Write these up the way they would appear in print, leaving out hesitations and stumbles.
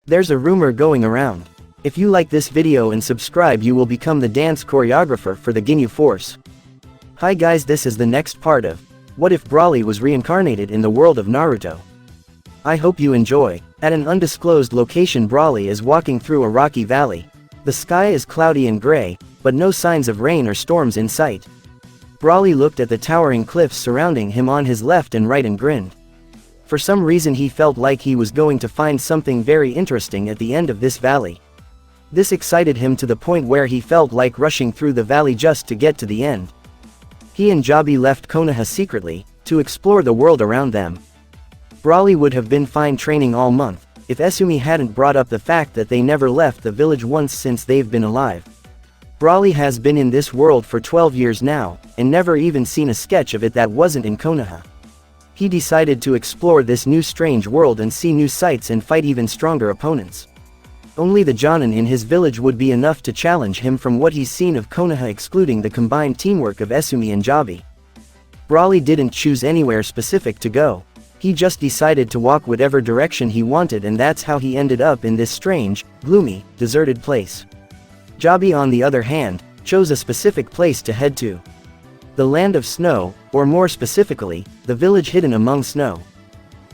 There's a rumor going around. If you like this video and subscribe, you will become the dance choreographer for the Ginyu Force. Hi guys, this is the next part of What If Brawley Was Reincarnated in the World of Naruto. I hope you enjoy. At an undisclosed location, Brawley is walking through a rocky valley. The sky is cloudy and gray, but no signs of rain or storms in sight. Brawley looked at the towering cliffs surrounding him on his left and right and grinned. For some reason he felt like he was going to find something very interesting at the end of this valley. This excited him to the point where he felt like rushing through the valley just to get to the end. He and Jaby left Konoha secretly, to explore the world around them. Brawley would have been fine training all month, if Esumi hadn't brought up the fact that they never left the village once since they've been alive. Brawley has been in this world for 12 years now, and never even seen a sketch of it that wasn't in Konoha. He decided to explore this new strange world and see new sights and fight even stronger opponents. Only the Jonin in his village would be enough to challenge him from what he's seen of Konoha, excluding the combined teamwork of Esumi and Jaby. Brawley didn't choose anywhere specific to go. He just decided to walk whatever direction he wanted, and that's how he ended up in this strange, gloomy, deserted place. Jaby, on the other hand, chose a specific place to head to. The land of snow, or more specifically, the village hidden among snow.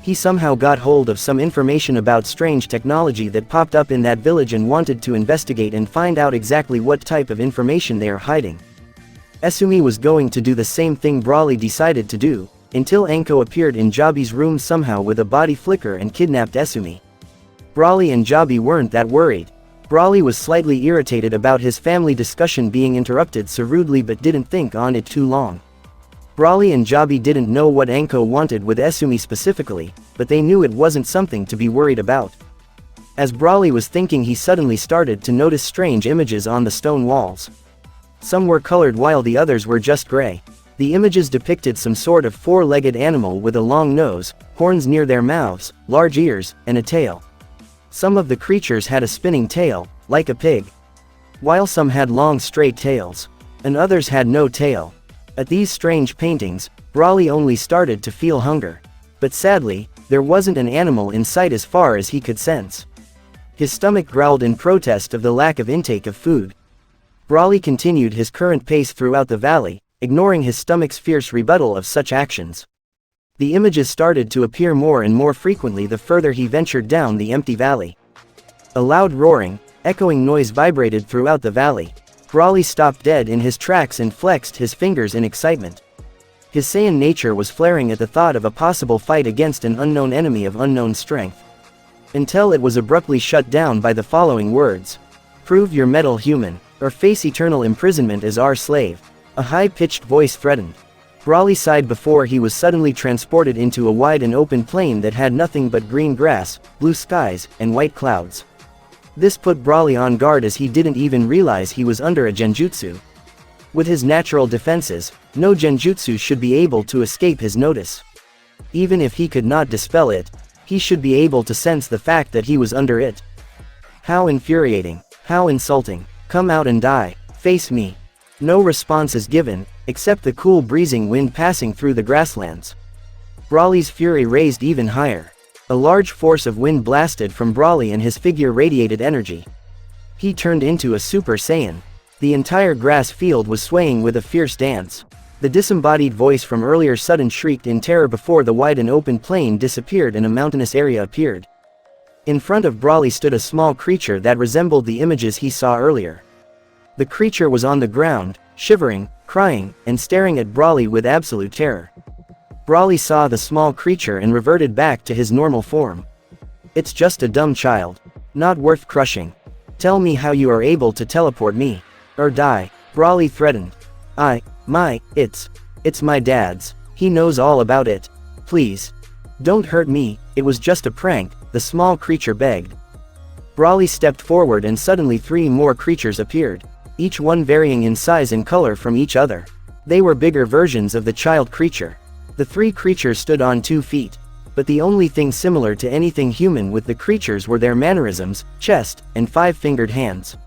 He somehow got hold of some information about strange technology that popped up in that village and wanted to investigate and find out exactly what type of information they are hiding. Esumi was going to do the same thing Brawley decided to do, until Anko appeared in Jaby's room somehow with a body flicker and kidnapped Esumi. Brawley and Jaby weren't that worried. Brawley was slightly irritated about his family discussion being interrupted so rudely, but didn't think on it too long. Brawley and Jaby didn't know what Anko wanted with Esumi specifically, but they knew it wasn't something to be worried about. As Brawley was thinking, he suddenly started to notice strange images on the stone walls. Some were colored while the others were just gray. The images depicted some sort of four-legged animal with a long nose, horns near their mouths, large ears, and a tail. Some of the creatures had a spinning tail, like a pig, while some had long straight tails, and others had no tail. At these strange paintings, Brawley only started to feel hunger. But sadly, there wasn't an animal in sight as far as he could sense. His stomach growled in protest of the lack of intake of food. Brawley continued his current pace throughout the valley, ignoring his stomach's fierce rebuttal of such actions. The images started to appear more and more frequently the further he ventured down the empty valley. A loud roaring, echoing noise vibrated throughout the valley. Brawley stopped dead in his tracks and flexed his fingers in excitement. His Saiyan nature was flaring at the thought of a possible fight against an unknown enemy of unknown strength. Until it was abruptly shut down by the following words: "Prove your mettle, human, or face eternal imprisonment as our slave." A high-pitched voice threatened. Brawley sighed before he was suddenly transported into a wide and open plain that had nothing but green grass, blue skies, and white clouds. This put Brawley on guard, as he didn't even realize he was under a genjutsu. With his natural defenses, no genjutsu should be able to escape his notice. Even if he could not dispel it, he should be able to sense the fact that he was under it. How infuriating, how insulting. Come out and die, face me. No response is given, except the cool breezing wind passing through the grasslands. Brawley's fury raised even higher. A large force of wind blasted from Brawley and his figure radiated energy. He turned into a Super Saiyan. The entire grass field was swaying with a fierce dance. The disembodied voice from earlier sudden shrieked in terror before the wide and open plain disappeared and a mountainous area appeared. In front of Brawley stood a small creature that resembled the images he saw earlier. The creature was on the ground, shivering, crying, and staring at Brawley with absolute terror. Brawley saw the small creature and reverted back to his normal form. "It's just a dumb child. Not worth crushing. Tell me how you are able to teleport me. Or die," Brawley threatened. It's my dad's. He knows all about it. Please. Don't hurt me, it was just a prank," the small creature begged. Brawley stepped forward and suddenly 3 more creatures appeared, each one varying in size and color from each other. They were bigger versions of the child creature. The 3 creatures stood on 2 feet. But the only thing similar to anything human with the creatures were their mannerisms, chest, and 5-fingered hands.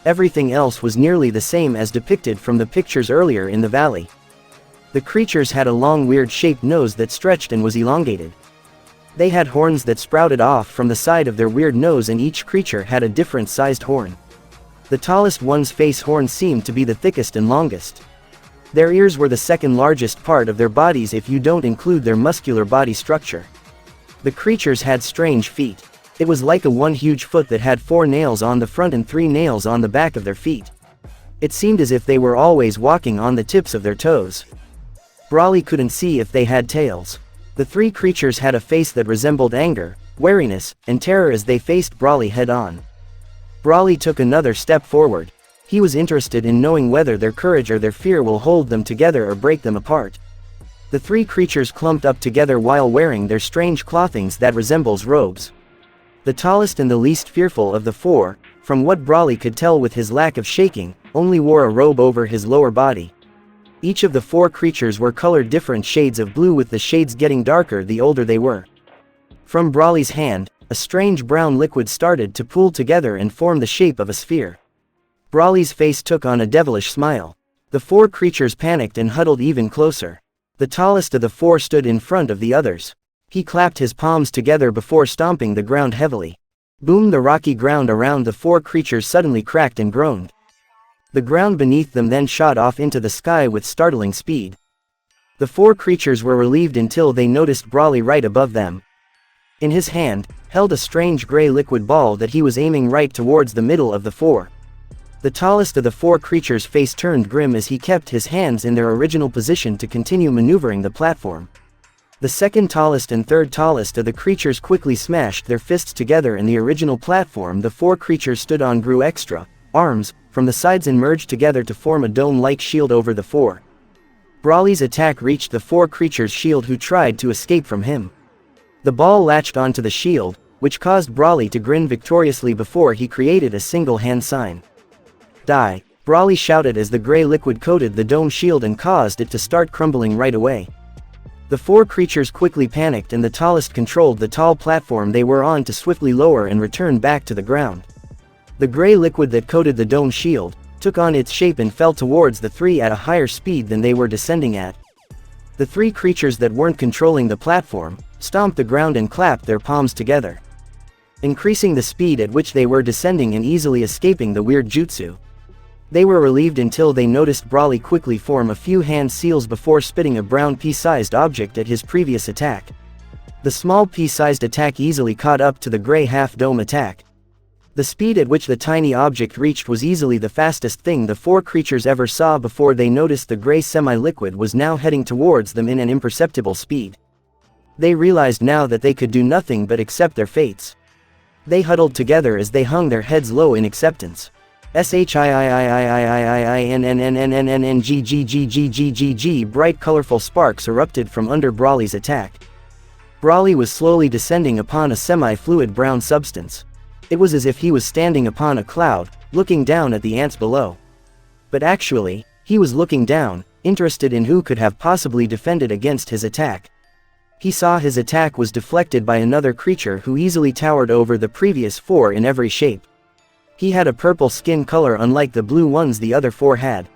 Everything else was nearly the same as depicted from the pictures earlier in the valley. The creatures had a long weird-shaped nose that stretched and was elongated. They had horns that sprouted off from the side of their weird nose, and each creature had a different sized horn. The tallest one's face horn seemed to be the thickest and longest. Their ears were the second largest part of their bodies if you don't include their muscular body structure. The creatures had strange feet. It was like a one huge foot that had 4 nails on the front and 3 nails on the back of their feet. It seemed as if they were always walking on the tips of their toes. Brawley couldn't see if they had tails. The 3 creatures had a face that resembled anger, wariness, and terror as they faced Brawley head-on. Brawley took another step forward. He was interested in knowing whether their courage or their fear will hold them together or break them apart. The 3 creatures clumped up together while wearing their strange clothings that resembles robes. The tallest and the least fearful of the 4, from what Brawley could tell with his lack of shaking, only wore a robe over his lower body. Each of the 4 creatures were colored different shades of blue, with the shades getting darker the older they were. From Brawley's hand, a strange brown liquid started to pool together and form the shape of a sphere. Brawley's face took on a devilish smile. The 4 creatures panicked and huddled even closer. The tallest of the 4 stood in front of the others. He clapped his palms together before stomping the ground heavily. Boom! The rocky ground around the 4 creatures suddenly cracked and groaned. The ground beneath them then shot off into the sky with startling speed. The 4 creatures were relieved until they noticed Brawley right above them. In his hand, held a strange gray liquid ball that he was aiming right towards the middle of the 4. The tallest of the 4 creatures' face turned grim as he kept his hands in their original position to continue maneuvering the platform. The second tallest and third tallest of the creatures quickly smashed their fists together, and the original platform the 4 creatures stood on grew extra. Arms, from the sides and merged together to form a dome-like shield over the 4. Brawley's attack reached the 4 creatures' shield, who tried to escape from him. The ball latched onto the shield, which caused Brawley to grin victoriously before he created a single hand sign. Die! Brawley shouted as the gray liquid coated the dome shield and caused it to start crumbling right away. The 4 creatures quickly panicked, and the tallest controlled the tall platform they were on to swiftly lower and return back to the ground. The gray liquid that coated the dome shield took on its shape and fell towards the 3 at a higher speed than they were descending at. The 3 creatures that weren't controlling the platform stomped the ground and clapped their palms together, increasing the speed at which they were descending and easily escaping the weird jutsu. They were relieved until they noticed Brawley quickly form a few hand seals before spitting a brown pea-sized object at his previous attack. The small pea-sized attack easily caught up to the gray half-dome attack. The speed at which the tiny object reached was easily the fastest thing the 4 creatures ever saw before they noticed the gray semi-liquid was now heading towards them in an imperceptible speed. They realized now that they could do nothing but accept their fates. They huddled together as they hung their heads low in acceptance. SHIIIIIIIIINNNNNNGGGGGGG. Bright colorful sparks erupted from under Brawley's attack. Brawley was slowly descending upon a semi-fluid brown substance. It was as if he was standing upon a cloud, looking down at the ants below. But actually, he was looking down, interested in who could have possibly defended against his attack. He saw his attack was deflected by another creature who easily towered over the previous 4 in every shape. He had a purple skin color unlike the blue ones the other 4 had.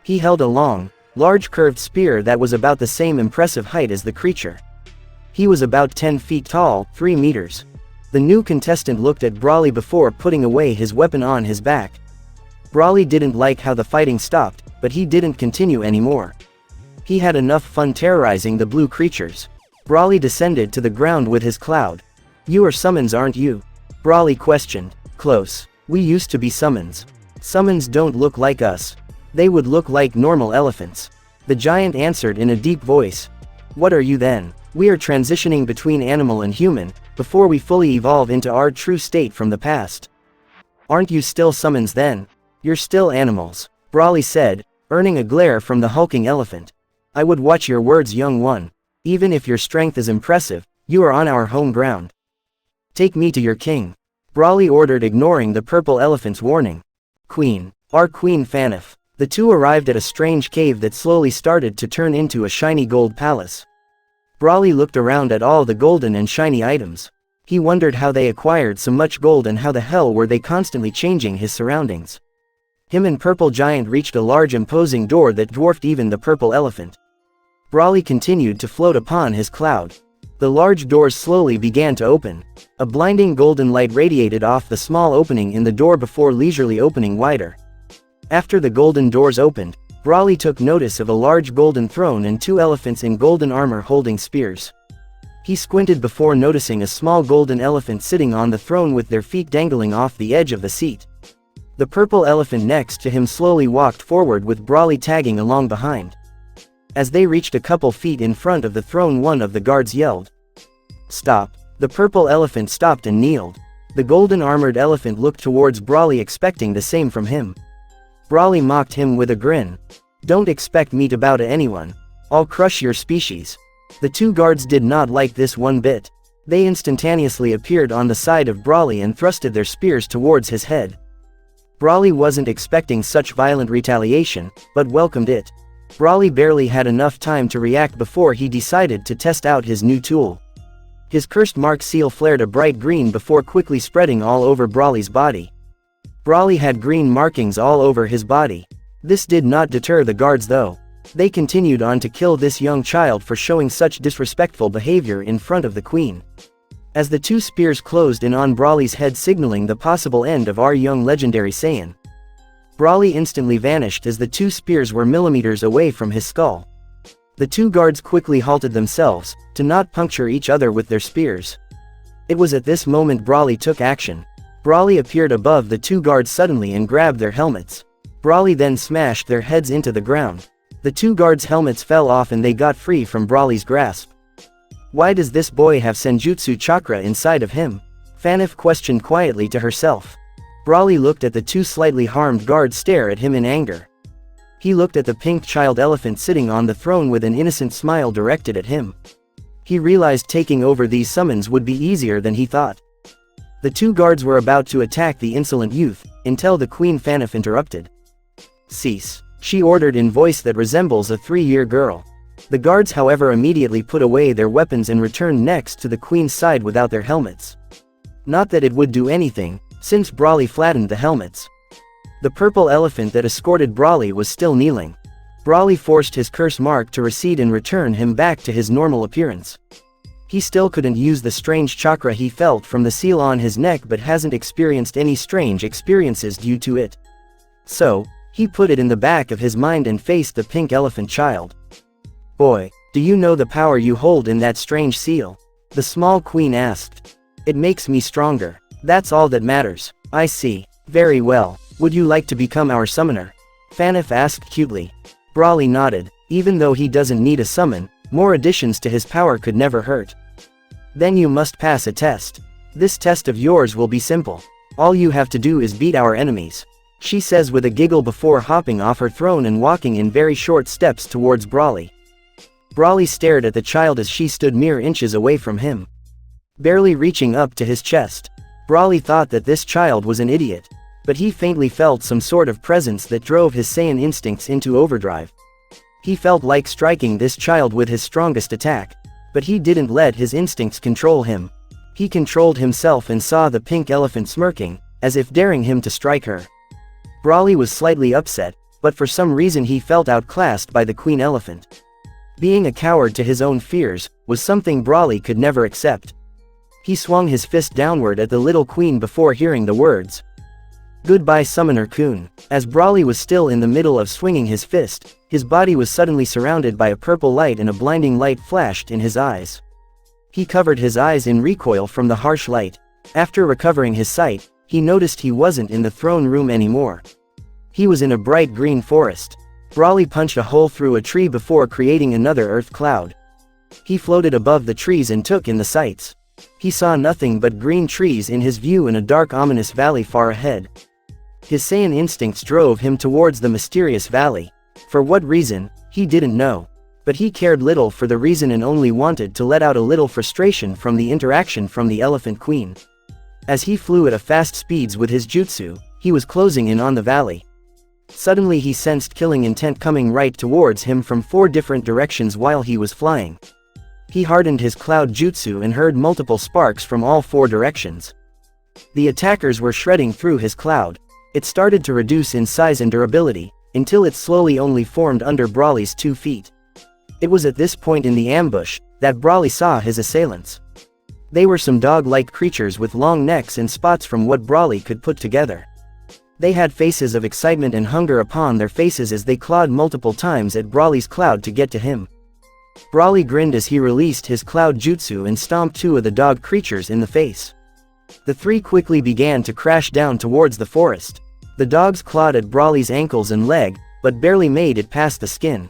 He held a long, large curved spear that was about the same impressive height as the creature. He was about 10 feet tall, 3 meters. The new contestant looked at Brawley before putting away his weapon on his back. Brawley didn't like how the fighting stopped, but he didn't continue anymore. He had enough fun terrorizing the blue creatures. Brawley descended to the ground with his cloud. "You are summons, aren't you?" Brawley questioned. "Close. We used to be summons. Summons don't look like us. They would look like normal elephants." The giant answered in a deep voice. "What are you then?" "We are transitioning between animal and human, before we fully evolve into our true state from the past." "Aren't you still summons then?" "You're still animals," Brawley said, earning a glare from the hulking elephant. "I would watch your words, young one. Even if your strength is impressive, you are on our home ground. Take me to your king," Brawley ordered, ignoring the purple elephant's warning. "Queen. Our Queen Fanif." The 2 arrived at a strange cave that slowly started to turn into a shiny gold palace. Brawley looked around at all the golden and shiny items. He wondered how they acquired so much gold and how the hell were they constantly changing his surroundings. Him and Purple Giant reached a large imposing door that dwarfed even the purple elephant. Brawley continued to float upon his cloud. The large doors slowly began to open. A blinding golden light radiated off the small opening in the door before leisurely opening wider. After the golden doors opened, Brawley took notice of a large golden throne and 2 elephants in golden armor holding spears. He squinted before noticing a small golden elephant sitting on the throne with their feet dangling off the edge of the seat. The purple elephant next to him slowly walked forward with Brawley tagging along behind. As they reached a couple feet in front of the throne, one of the guards yelled, "Stop!" The purple elephant stopped and kneeled. The golden armored elephant looked towards Brawley expecting the same from him. Brawley mocked him with a grin. "Don't expect me to bow to anyone. I'll crush your species." The 2 guards did not like this one bit. They instantaneously appeared on the side of Brawley and thrusted their spears towards his head. Brawley wasn't expecting such violent retaliation, but welcomed it. Brawley barely had enough time to react before he decided to test out his new tool. His cursed mark seal flared a bright green before quickly spreading all over Brawley's body. Brawley had green markings all over his body. This did not deter the guards though. They continued on to kill this young child for showing such disrespectful behavior in front of the queen. As the 2 spears closed in on Brawley's head, signaling the possible end of our young legendary Saiyan, Brawley instantly vanished as the 2 spears were millimeters away from his skull. The 2 guards quickly halted themselves, to not puncture each other with their spears. It was at this moment Brawley took action. Brawley appeared above the 2 guards suddenly and grabbed their helmets. Brawley then smashed their heads into the ground. The 2 guards' helmets fell off and they got free from Brawley's grasp. "Why does this boy have senjutsu chakra inside of him?" Fanif questioned quietly to herself. Brawley looked at the 2 slightly harmed guards stare at him in anger. He looked at the pink child elephant sitting on the throne with an innocent smile directed at him. He realized taking over these summons would be easier than he thought. The 2 guards were about to attack the insolent youth, until the Queen Fanif interrupted. "Cease," she ordered in voice that resembles a 3-year girl. The guards however immediately put away their weapons and returned next to the Queen's side without their helmets. Not that it would do anything, since Brawley flattened the helmets. The purple elephant that escorted Brawley was still kneeling. Brawley forced his curse mark to recede and return him back to his normal appearance. He still couldn't use the strange chakra he felt from the seal on his neck but hasn't experienced any strange experiences due to it. So, he put it in the back of his mind and faced the pink elephant child. "Boy, do you know the power you hold in that strange seal?" the small queen asked. "It makes me stronger. That's all that matters." "I see. Very well. Would you like to become our summoner?" Fanif asked cutely. Brawley nodded. Even though he doesn't need a summon, more additions to his power could never hurt. "Then you must pass a test. This test of yours will be simple. All you have to do is beat our enemies," she says with a giggle before hopping off her throne and walking in very short steps towards Brawley. Brawley stared at the child as she stood mere inches away from him, barely reaching up to his chest. Brawley thought that this child was an idiot, but he faintly felt some sort of presence that drove his Saiyan instincts into overdrive. He felt like striking this child with his strongest attack, but he didn't let his instincts control him. He controlled himself and saw the pink elephant smirking, as if daring him to strike her. Brawley was slightly upset, but for some reason he felt outclassed by the queen elephant. Being a coward to his own fears, was something Brawley could never accept. He swung his fist downward at the little queen before hearing the words, "Goodbye Summoner Kun." As Brawley was still in the middle of swinging his fist, his body was suddenly surrounded by a purple light and a blinding light flashed in his eyes. He covered his eyes in recoil from the harsh light. After recovering his sight, he noticed he wasn't in the throne room anymore. He was in a bright green forest. Brawley punched a hole through a tree before creating another earth cloud. He floated above the trees and took in the sights. He saw nothing but green trees in his view and a dark ominous valley far ahead. His Saiyan instincts drove him towards the mysterious valley. For what reason, he didn't know. But he cared little for the reason and only wanted to let out a little frustration from the interaction from the Elephant Queen. As he flew at a fast speeds with his jutsu, he was closing in on the valley. Suddenly he sensed killing intent coming right towards him from 4 different directions while he was flying. He hardened his cloud jutsu and heard multiple sparks from all 4 directions. The attackers were shredding through his cloud. It started to reduce in size and durability, until it slowly only formed under Brawley's 2 feet. It was at this point in the ambush that Brawley saw his assailants. They were some dog-like creatures with long necks and spots from what Brawley could put together. They had faces of excitement and hunger upon their faces as they clawed multiple times at Brawley's cloud to get to him. Brawley grinned as he released his cloud jutsu and stomped 2 of the dog creatures in the face. The 3 quickly began to crash down towards the forest. The dogs clawed at Brawley's ankles and leg, but barely made it past the skin.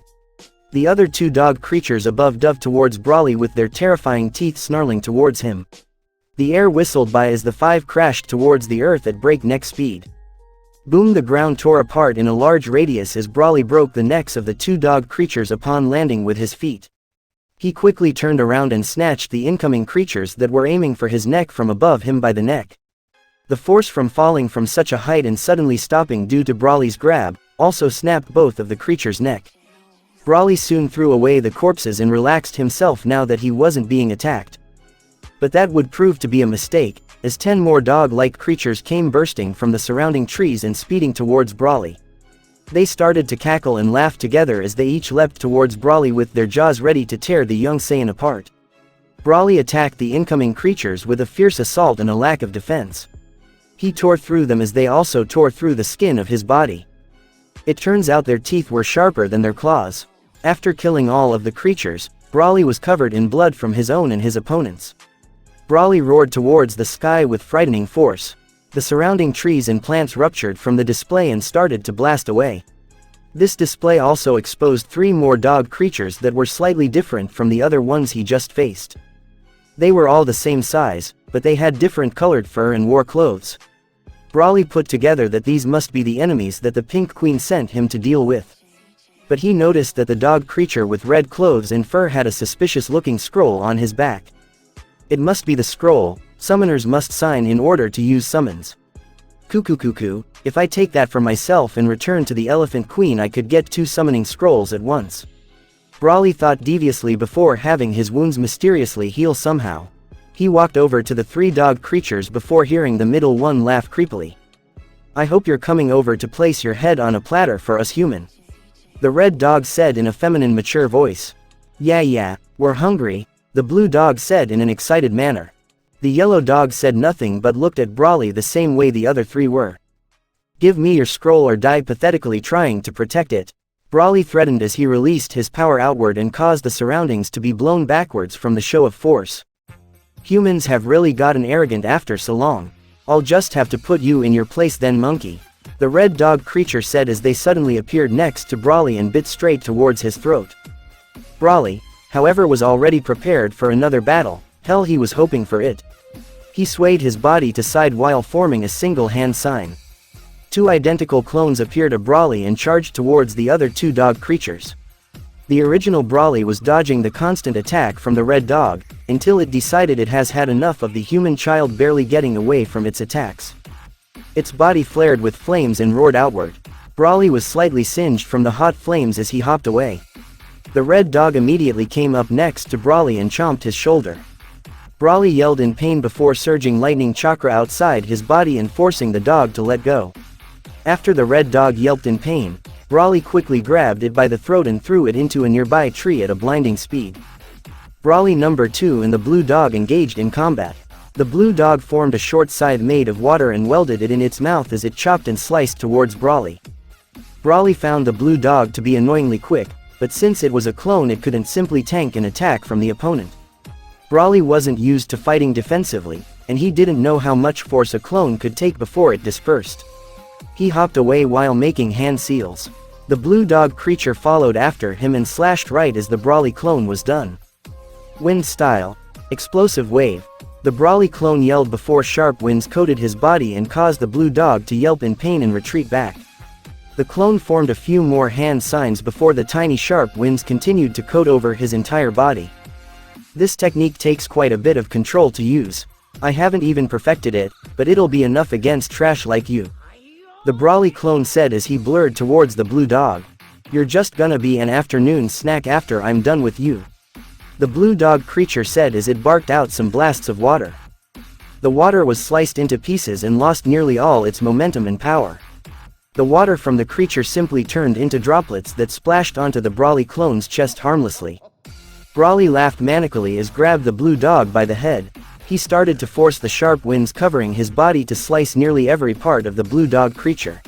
The other 2 dog creatures above dove towards Brawley with their terrifying teeth snarling towards him. The air whistled by as the 5 crashed towards the earth at breakneck speed. Boom! The ground tore apart in a large radius as Brawley broke the necks of the 2 dog creatures upon landing with his feet. He quickly turned around and snatched the incoming creatures that were aiming for his neck from above him by the neck. The force from falling from such a height and suddenly stopping due to Brawley's grab, also snapped both of the creatures' neck. Brawley soon threw away the corpses and relaxed himself now that he wasn't being attacked. But that would prove to be a mistake, as 10 more dog-like creatures came bursting from the surrounding trees and speeding towards Brawley. They started to cackle and laugh together as they each leapt towards Brawley with their jaws ready to tear the young Saiyan apart. Brawley attacked the incoming creatures with a fierce assault and a lack of defense. He tore through them as they also tore through the skin of his body. It turns out their teeth were sharper than their claws. After killing all of the creatures, Brawley was covered in blood from his own and his opponents. Brawley roared towards the sky with frightening force. The surrounding trees and plants ruptured from the display and started to blast away. This display also exposed 3 more dog creatures that were slightly different from the other ones he just faced. They were all the same size, but they had different colored fur and wore clothes. Brawley put together that these must be the enemies that the Pink Queen sent him to deal with. But he noticed that the dog creature with red clothes and fur had a suspicious-looking scroll on his back. It must be the scroll summoners must sign in order to use summons. Cuckoo, if I take that for myself and return to the Elephant Queen, I could get 2 summoning scrolls at once. Brawley thought deviously before having his wounds mysteriously heal somehow. He walked over to the 3 dog creatures before hearing the middle one laugh creepily. I hope you're coming over to place your head on a platter for us human. The red dog said in a feminine mature voice. Yeah, we're hungry, the blue dog said in an excited manner. The yellow dog said nothing but looked at Brawley the same way the other 3 were. Give me your scroll or die pathetically trying to protect it. Brawley threatened as he released his power outward and caused the surroundings to be blown backwards from the show of force. Humans have really gotten arrogant after so long. I'll just have to put you in your place then, monkey. The red dog creature said as they suddenly appeared next to Brawley and bit straight towards his throat. Brawley, however, was already prepared for another battle. Hell, he was hoping for it. He swayed his body to side while forming a single hand sign. 2 identical clones appeared of Brawley and charged towards the other 2 dog creatures. The original Brawley was dodging the constant attack from the red dog, until it decided it has had enough of the human child barely getting away from its attacks. Its body flared with flames and roared outward. Brawley was slightly singed from the hot flames as he hopped away. The red dog immediately came up next to Brawley and chomped his shoulder. Brawley yelled in pain before surging lightning chakra outside his body and forcing the dog to let go. After the red dog yelped in pain, Brawley quickly grabbed it by the throat and threw it into a nearby tree at a blinding speed. Brawley number 2 and the blue dog engaged in combat. The blue dog formed a short scythe made of water and welded it in its mouth as it chopped and sliced towards Brawley. Brawley found the blue dog to be annoyingly quick, but since it was a clone it couldn't simply tank an attack from the opponent. Brawley wasn't used to fighting defensively, and he didn't know how much force a clone could take before it dispersed. He hopped away while making hand seals. The blue dog creature followed after him and slashed right as the Brawley clone was done. Wind style. Explosive wave. The Brawley clone yelled before sharp winds coated his body and caused the blue dog to yelp in pain and retreat back. The clone formed a few more hand signs before the tiny sharp winds continued to coat over his entire body. This technique takes quite a bit of control to use. I haven't even perfected it, but it'll be enough against trash like you. The Brawley clone said as he blurred towards the blue dog. You're just gonna be an afternoon snack after I'm done with you. The blue dog creature said as it barked out some blasts of water. The water was sliced into pieces and lost nearly all its momentum and power. The water from the creature simply turned into droplets that splashed onto the Brawley clone's chest harmlessly. Brawley laughed manically as grabbed the blue dog by the head. He started to force the sharp winds covering his body to slice nearly every part of the blue dog creature.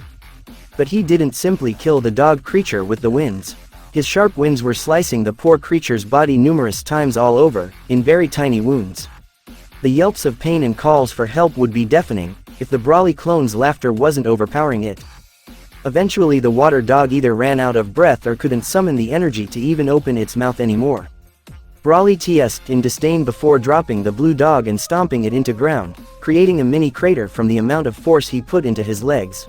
But he didn't simply kill the dog creature with the winds. His sharp winds were slicing the poor creature's body numerous times all over, in very tiny wounds. The yelps of pain and calls for help would be deafening, if the Brawley clone's laughter wasn't overpowering it. Eventually the water dog either ran out of breath or couldn't summon the energy to even open its mouth anymore. Brawley tsked in disdain before dropping the blue dog and stomping it into ground, creating a mini crater from the amount of force he put into his legs.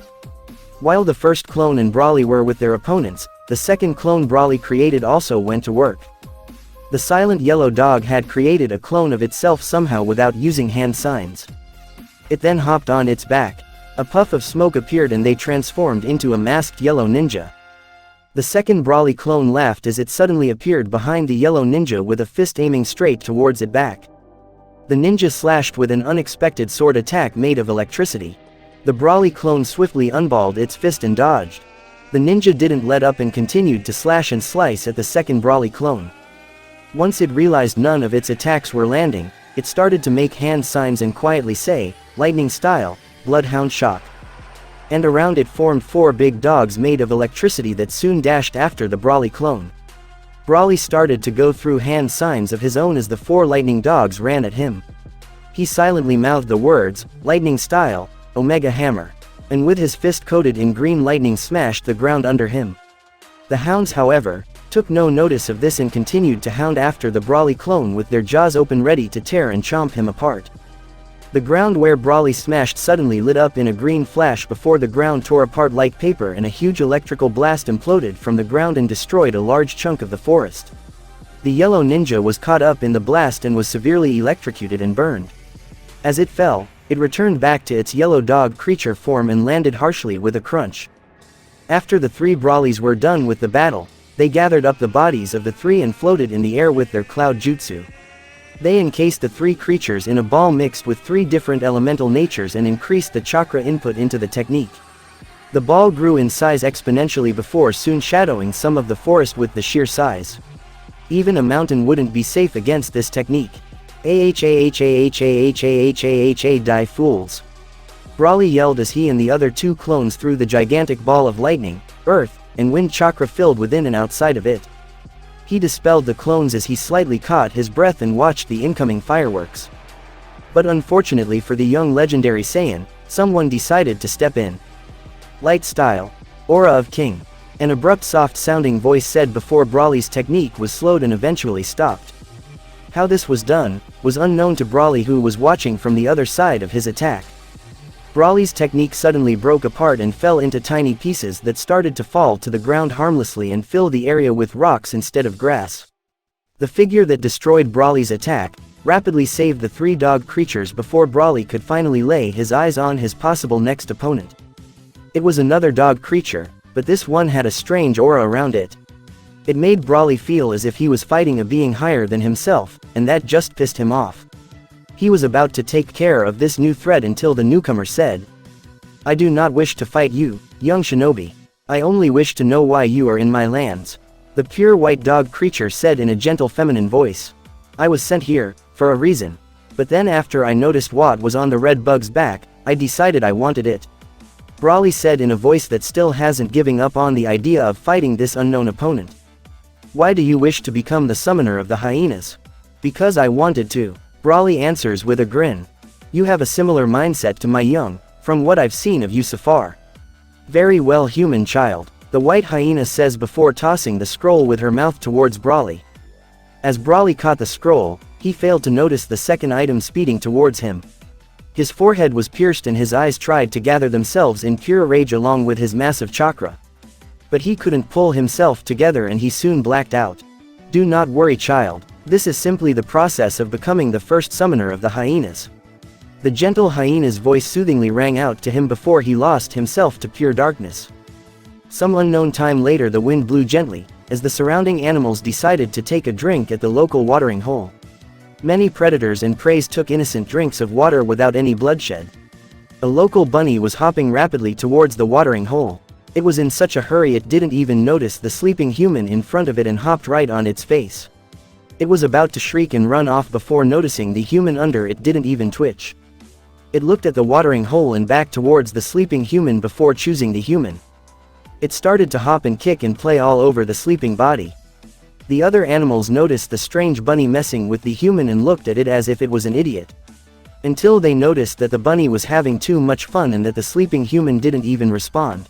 While the first clone and Brawley were with their opponents, the second clone Brawley created also went to work. The silent yellow dog had created a clone of itself somehow without using hand signs. It then hopped on its back. A puff of smoke appeared and they transformed into a masked yellow ninja. The second Brawley clone laughed as it suddenly appeared behind the yellow ninja with a fist aiming straight towards it back. The ninja slashed with an unexpected sword attack made of electricity. The Brawley clone swiftly unballed its fist and dodged. The ninja didn't let up and continued to slash and slice at the second Brawley clone. Once it realized none of its attacks were landing, it started to make hand signs and quietly say, "Lightning style, Bloodhound shock." And around it formed 4 big dogs made of electricity that soon dashed after the Brawley clone. Brawley started to go through hand signs of his own as the 4 lightning dogs ran at him. He silently mouthed the words, "Lightning style, Omega hammer," and with his fist coated in green lightning smashed the ground under him. The hounds, however, took no notice of this and continued to hound after the Brawley clone with their jaws open ready to tear and chomp him apart. The ground where Brawley smashed suddenly lit up in a green flash before the ground tore apart like paper and a huge electrical blast imploded from the ground and destroyed a large chunk of the forest. The yellow ninja was caught up in the blast and was severely electrocuted and burned. As it fell, it returned back to its yellow dog creature form and landed harshly with a crunch. After the 3 Brawleys were done with the battle, they gathered up the bodies of the 3 and floated in the air with their cloud jutsu. They encased the 3 creatures in a ball mixed with 3 different elemental natures and increased the chakra input into the technique. The ball grew in size exponentially before soon shadowing some of the forest with the sheer size. Even a mountain wouldn't be safe against this technique. Die fools. Brawley yelled as he and the other 2 clones threw the gigantic ball of lightning, earth, and wind chakra filled within and outside of it. He dispelled the clones as he slightly caught his breath and watched the incoming fireworks. But unfortunately for the young legendary Saiyan, someone decided to step in. "Light style, aura of king," an abrupt soft-sounding voice said before Brawley's technique was slowed and eventually stopped. How this was done, was unknown to Brawley, who was watching from the other side of his attack. Brawley's technique suddenly broke apart and fell into tiny pieces that started to fall to the ground harmlessly and fill the area with rocks instead of grass. The figure that destroyed Brawley's attack rapidly saved the 3 dog creatures before Brawley could finally lay his eyes on his possible next opponent. It was another dog creature, but this one had a strange aura around it. It made Brawley feel as if he was fighting a being higher than himself, and that just pissed him off. He was about to take care of this new threat until the newcomer said, "I do not wish to fight you, young shinobi. I only wish to know why you are in my lands." The pure white dog creature said in a gentle feminine voice. "I was sent here, for a reason. But then after I noticed what was on the red bug's back, I decided I wanted it." Brawley said in a voice that still hasn't given up on the idea of fighting this unknown opponent. "Why do you wish to become the summoner of the hyenas?" "Because I wanted to," Brawley answers with a grin. "You have a similar mindset to my young, from what I've seen of you so far." "Very well, human child," the white hyena says before tossing the scroll with her mouth towards Brawley. As Brawley caught the scroll, he failed to notice the second item speeding towards him. His forehead was pierced and his eyes tried to gather themselves in pure rage along with his massive chakra. But he couldn't pull himself together and he soon blacked out. "Do not worry, child. This is simply the process of becoming the first summoner of the hyenas." The gentle hyena's voice soothingly rang out to him before he lost himself to pure darkness. Some unknown time later the wind blew gently, as the surrounding animals decided to take a drink at the local watering hole. Many predators and prey took innocent drinks of water without any bloodshed. A local bunny was hopping rapidly towards the watering hole. It was in such a hurry it didn't even notice the sleeping human in front of it and hopped right on its face. It was about to shriek and run off before noticing the human under it didn't even twitch. It looked at the watering hole and back towards the sleeping human before choosing the human. It started to hop and kick and play all over the sleeping body. The other animals noticed the strange bunny messing with the human and looked at it as if it was an idiot. Until they noticed that the bunny was having too much fun and that the sleeping human didn't even respond.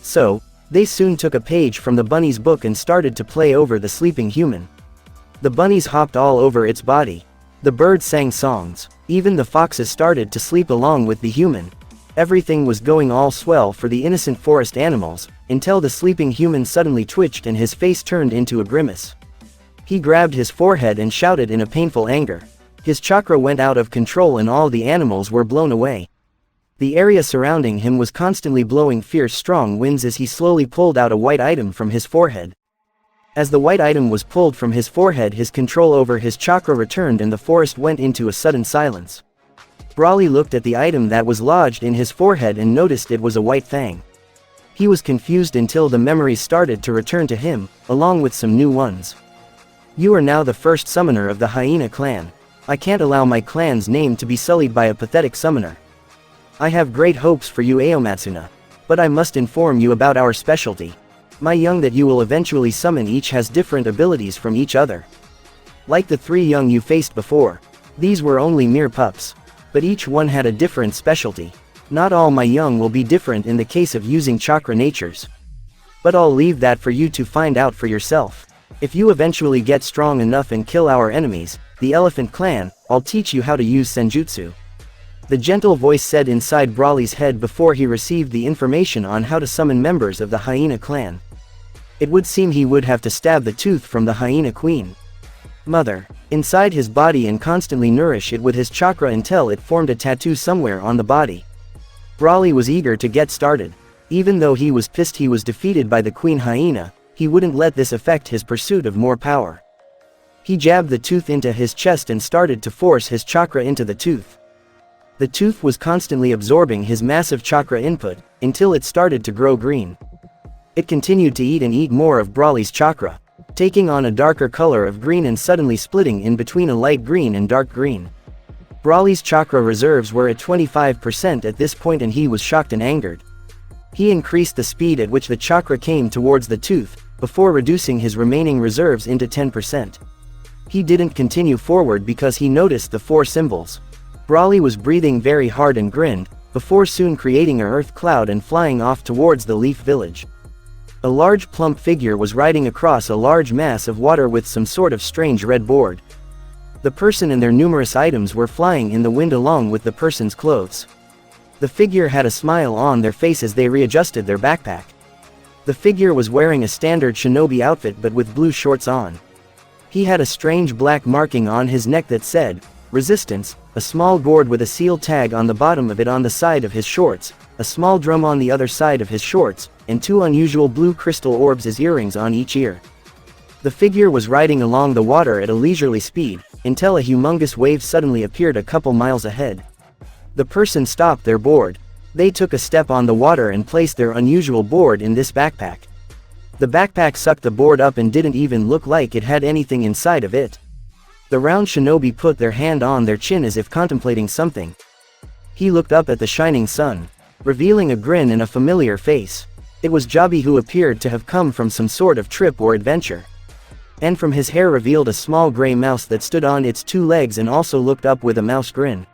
So, they soon took a page from the bunny's book and started to play over the sleeping human. The bunnies hopped all over its body. The birds sang songs. Even the foxes started to sleep along with the human. Everything was going all swell for the innocent forest animals, until the sleeping human suddenly twitched and his face turned into a grimace. He grabbed his forehead and shouted in a painful anger. His chakra went out of control and all the animals were blown away. The area surrounding him was constantly blowing fierce strong winds as he slowly pulled out a white item from his forehead. As the white item was pulled from his forehead, his control over his chakra returned and the forest went into a sudden silence. Brawley looked at the item that was lodged in his forehead and noticed it was a white fang. He was confused until the memories started to return to him, along with some new ones. You are now the first summoner of the hyena clan. I can't allow my clan's name to be sullied by a pathetic summoner. I have great hopes for you, Aomatsuna. But I must inform you about our specialty. My young that you will eventually summon each has different abilities from each other. Like the 3 young you faced before. These were only mere pups. But each one had a different specialty. Not all my young will be different in the case of using chakra natures. But I'll leave that for you to find out for yourself. If you eventually get strong enough and kill our enemies, the Elephant Clan, I'll teach you how to use Senjutsu. The gentle voice said inside Brawley's head before he received the information on how to summon members of the Hyena Clan. It would seem he would have to stab the tooth from the Hyena Queen Mother inside his body and constantly nourish it with his chakra until it formed a tattoo somewhere on the body. Brawley was eager to get started. Even though he was pissed he was defeated by the Queen Hyena, he wouldn't let this affect his pursuit of more power. He jabbed the tooth into his chest and started to force his chakra into the tooth. The tooth was constantly absorbing his massive chakra input, until it started to grow green. It continued to eat and eat more of Brawley's chakra, taking on a darker color of green and suddenly splitting in between a light green and dark green. Brawley's chakra reserves were at 25% at this point and he was shocked and angered. He increased the speed at which the chakra came towards the tooth, before reducing his remaining reserves into 10%. He didn't continue forward because he noticed the 4 symbols. Brawley was breathing very hard and grinned, before soon creating an earth cloud and flying off towards the Leaf Village. A large plump figure was riding across a large mass of water with some sort of strange red board. The person and their numerous items were flying in the wind along with the person's clothes. The figure had a smile on their face as they readjusted their backpack. The figure was wearing a standard shinobi outfit but with blue shorts on. He had a strange black marking on his neck that said, Resistance, a small gourd with a seal tag on the bottom of it on the side of his shorts, a small drum on the other side of his shorts, and 2 unusual blue crystal orbs as earrings on each ear. The figure was riding along the water at a leisurely speed, until a humongous wave suddenly appeared a couple miles ahead. The person stopped their board. They took a step on the water and placed their unusual board in this backpack. The backpack sucked the board up and didn't even look like it had anything inside of it. The round shinobi put their hand on their chin as if contemplating something. He looked up at the shining sun, revealing a grin and a familiar face. It was Jaby, who appeared to have come from some sort of trip or adventure. And from his hair revealed a small gray mouse that stood on its 2 legs and also looked up with a mouse grin.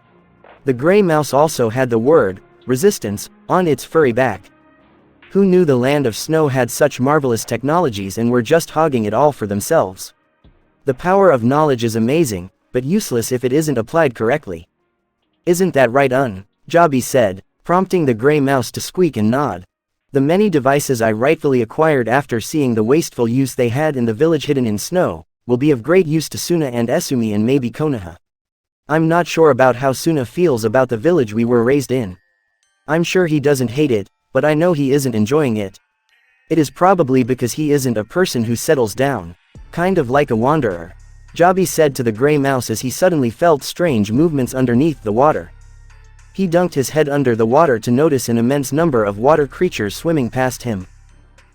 The gray mouse also had the word, Resistance, on its furry back. Who knew the land of snow had such marvelous technologies and were just hogging it all for themselves? The power of knowledge is amazing, but useless if it isn't applied correctly. Isn't that right, Jaby said, prompting the gray mouse to squeak and nod. The many devices I rightfully acquired after seeing the wasteful use they had in the village hidden in snow, will be of great use to Suna and Esumi and maybe Konoha. I'm not sure about how Suna feels about the village we were raised in. I'm sure he doesn't hate it, but I know he isn't enjoying it. It is probably because he isn't a person who settles down. Kind of like a wanderer. Jaby said to the gray mouse as he suddenly felt strange movements underneath the water. He dunked his head under the water to notice an immense number of water creatures swimming past him.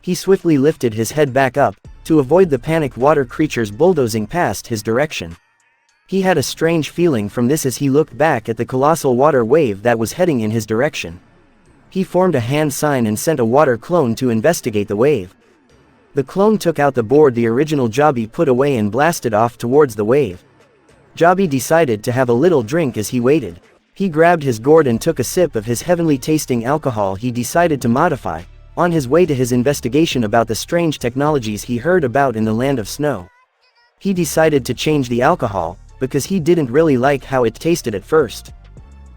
He swiftly lifted his head back up, to avoid the panicked water creatures bulldozing past his direction. He had a strange feeling from this as he looked back at the colossal water wave that was heading in his direction. He formed a hand sign and sent a water clone to investigate the wave. The clone took out the board the original Jaby put away and blasted off towards the wave. Jaby decided to have a little drink as he waited. He grabbed his gourd and took a sip of his heavenly tasting alcohol he decided to modify, on his way to his investigation about the strange technologies he heard about in the land of snow. He decided to change the alcohol, because he didn't really like how it tasted at first.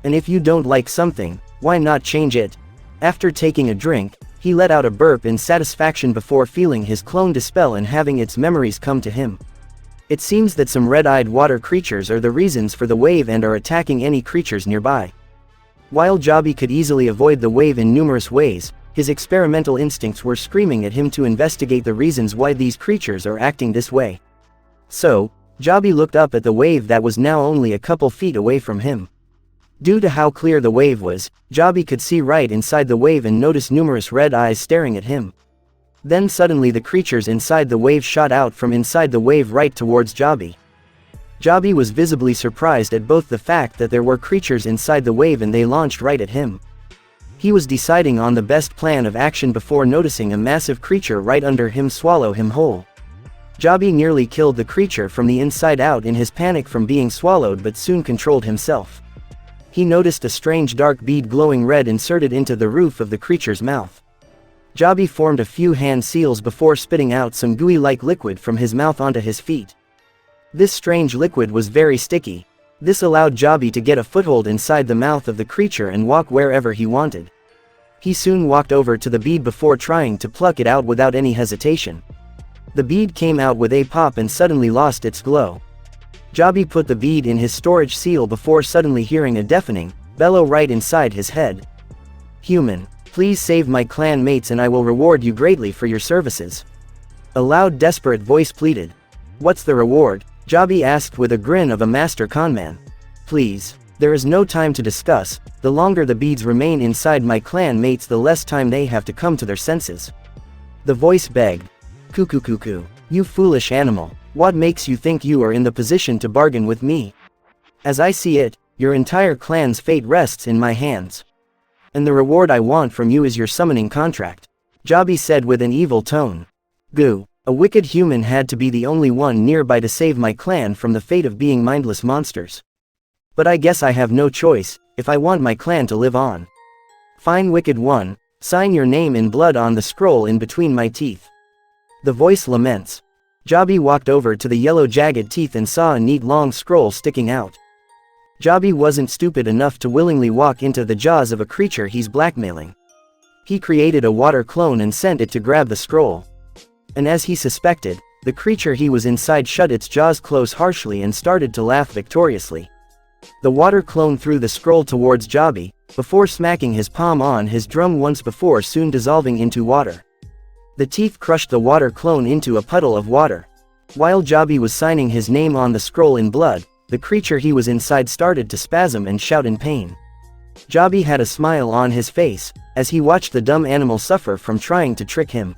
And if you don't like something, why not change it? After taking a drink, he let out a burp in satisfaction before feeling his clone dispel and having its memories come to him. It seems that some red-eyed water creatures are the reasons for the wave and are attacking any creatures nearby. While Jaby could easily avoid the wave in numerous ways, his experimental instincts were screaming at him to investigate the reasons why these creatures are acting this way. So, Jaby looked up at the wave that was now only a couple feet away from him. Due to how clear the wave was, Jaby could see right inside the wave and notice numerous red eyes staring at him. Then suddenly the creatures inside the wave shot out from inside the wave right towards Jaby. Jaby was visibly surprised at both the fact that there were creatures inside the wave and they launched right at him. He was deciding on the best plan of action before noticing a massive creature right under him swallow him whole. Jaby nearly killed the creature from the inside out in his panic from being swallowed but soon controlled himself. He noticed a strange dark bead glowing red inserted into the roof of the creature's mouth. Jaby formed a few hand seals before spitting out some gooey-like liquid from his mouth onto his feet. This strange liquid was very sticky. This allowed Jaby to get a foothold inside the mouth of the creature and walk wherever he wanted. He soon walked over to the bead before trying to pluck it out without any hesitation. The bead came out with a pop and suddenly lost its glow. Jaby put the bead in his storage seal before suddenly hearing a deafening bellow right inside his head. "Human, please save my clan mates and I will reward you greatly for your services." A loud desperate voice pleaded. "What's the reward?" Jaby asked with a grin of a master conman. "Please, there is no time to discuss. The longer the beads remain inside my clan mates the less time they have to come to their senses." The voice begged. Cuckoo, you foolish animal, what makes you think you are in the position to bargain with me? As I see it, your entire clan's fate rests in my hands. And the reward I want from you is your summoning contract," Jaby said with an evil tone. "Goo, a wicked human had to be the only one nearby to save my clan from the fate of being mindless monsters. But I guess I have no choice, if I want my clan to live on. Fine wicked one, sign your name in blood on the scroll in between my teeth." The voice laments. Jaby walked over to the yellow jagged teeth and saw a neat long scroll sticking out. Jaby wasn't stupid enough to willingly walk into the jaws of a creature he's blackmailing. He created a water clone and sent it to grab the scroll. And as he suspected, the creature he was inside shut its jaws close harshly and started to laugh victoriously. The water clone threw the scroll towards Jaby, before smacking his palm on his drum once before soon dissolving into water. The teeth crushed the water clone into a puddle of water. While Jaby was signing his name on the scroll in blood, the creature he was inside started to spasm and shout in pain. Jaby had a smile on his face, as he watched the dumb animal suffer from trying to trick him.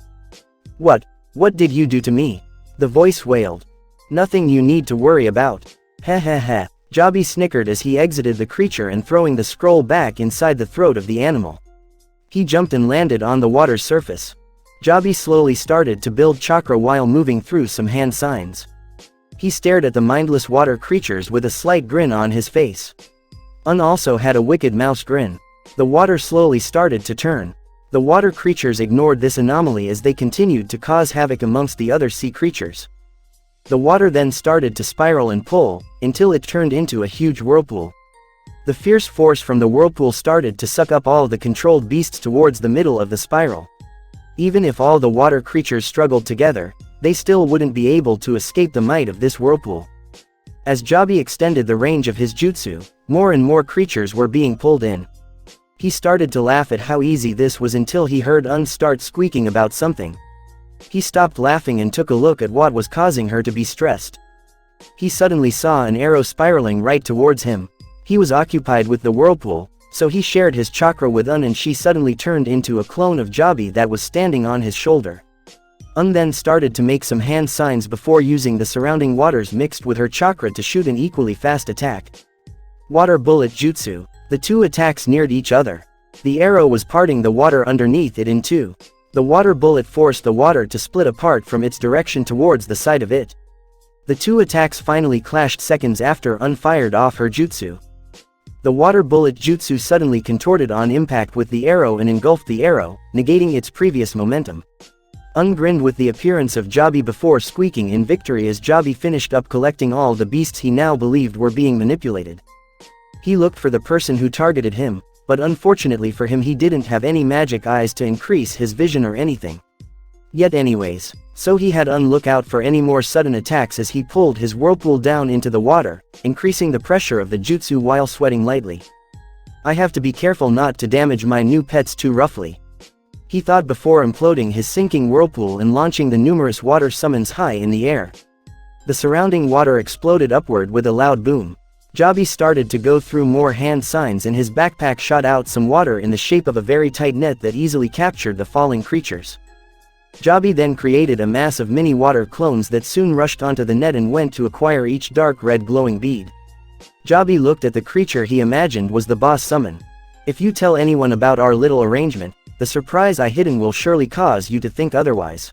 What did you do to me?" the voice wailed. "Nothing you need to worry about. Heh heh heh." Jaby snickered as he exited the creature and throwing the scroll back inside the throat of the animal. He jumped and landed on the water's surface. Jaby slowly started to build chakra while moving through some hand signs. He stared at the mindless water creatures with a slight grin on his face. Un also had a wicked mouse grin. The water slowly started to turn. The water creatures ignored this anomaly as they continued to cause havoc amongst the other sea creatures. The water then started to spiral and pull, until it turned into a huge whirlpool. The fierce force from the whirlpool started to suck up all the controlled beasts towards the middle of the spiral. Even if all the water creatures struggled together, they still wouldn't be able to escape the might of this whirlpool. As Jaby extended the range of his jutsu, more and more creatures were being pulled in. He started to laugh at how easy this was until he heard Un start squeaking about something. He stopped laughing and took a look at what was causing her to be stressed. He suddenly saw an arrow spiraling right towards him. He was occupied with the whirlpool, so he shared his chakra with Un and she suddenly turned into a clone of Jaby that was standing on his shoulder. Then started to make some hand signs before using the surrounding waters mixed with her chakra to shoot an equally fast attack. Water Bullet Jutsu. The two attacks neared each other. The arrow was parting the water underneath it in two. The water bullet forced the water to split apart from its direction towards the side of it. The two attacks finally clashed seconds after unfired off her jutsu. The water bullet jutsu suddenly contorted on impact with the arrow and engulfed the arrow, negating its previous momentum. Grinned with the appearance of Jaby before squeaking in victory as Jaby finished up collecting all the beasts he now believed were being manipulated. He looked for the person who targeted him, but unfortunately for him he didn't have any magic eyes to increase his vision or anything. Yet anyways, so he had on look out for any more sudden attacks as he pulled his whirlpool down into the water, increasing the pressure of the jutsu while sweating lightly. I have to be careful not to damage my new pets too roughly, he thought before imploding his sinking whirlpool and launching the numerous water summons high in the air. The surrounding water exploded upward with a loud boom. Jaby started to go through more hand signs and his backpack shot out some water in the shape of a very tight net that easily captured the falling creatures. Jaby then created a mass of mini water clones that soon rushed onto the net and went to acquire each dark red glowing bead. Jaby looked at the creature he imagined was the boss summon. If you tell anyone about our little arrangement, the surprise I hidden will surely cause you to think otherwise.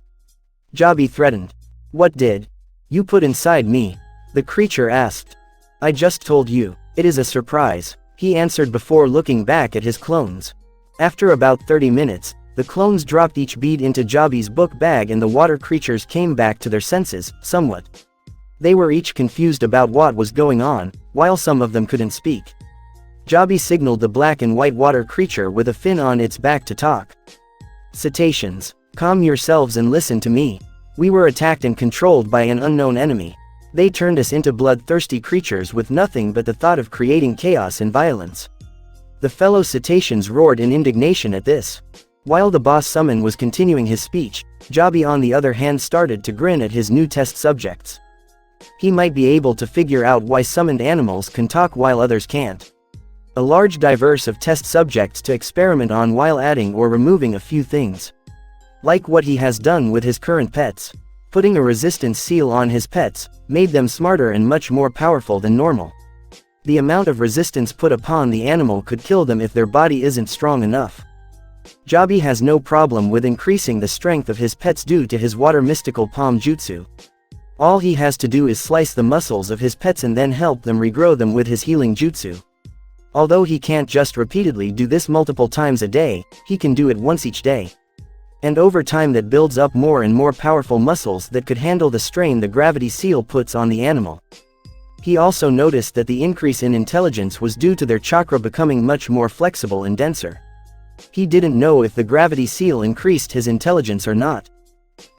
Jaby threatened. What did you put inside me? The creature asked. I just told you. It is a surprise, he answered before looking back at his clones. After about 30 minutes, the clones dropped each bead into Jaby's book bag and the water creatures came back to their senses, somewhat. They were each confused about what was going on, while some of them couldn't speak. Jaby signaled the black and white water creature with a fin on its back to talk. Cetaceans, calm yourselves and listen to me. We were attacked and controlled by an unknown enemy. They turned us into bloodthirsty creatures with nothing but the thought of creating chaos and violence. The fellow cetaceans roared in indignation at this. While the boss summon was continuing his speech, Jaby on the other hand started to grin at his new test subjects. He might be able to figure out why summoned animals can talk while others can't. A large diverse of test subjects to experiment on while adding or removing a few things. Like what he has done with his current pets. Putting a resistance seal on his pets made them smarter and much more powerful than normal. The amount of resistance put upon the animal could kill them if their body isn't strong enough. Jaby has no problem with increasing the strength of his pets due to his water mystical palm jutsu. All he has to do is slice the muscles of his pets and then help them regrow them with his healing jutsu. Although he can't just repeatedly do this multiple times a day, he can do it once each day. And over time that builds up more and more powerful muscles that could handle the strain the gravity seal puts on the animal. He also noticed that the increase in intelligence was due to their chakra becoming much more flexible and denser. He didn't know if the gravity seal increased his intelligence or not.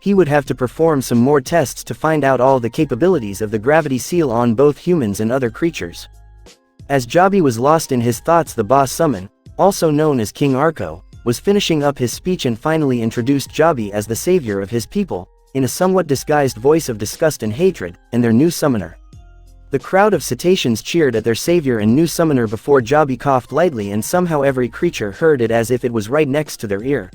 He would have to perform some more tests to find out all the capabilities of the gravity seal on both humans and other creatures. As Jaby was lost in his thoughts, the boss summon, also known as King Arco, was finishing up his speech and finally introduced Jaby as the savior of his people, in a somewhat disguised voice of disgust and hatred, and their new summoner. The crowd of cetaceans cheered at their savior and new summoner before Jaby coughed lightly and somehow every creature heard it as if it was right next to their ear.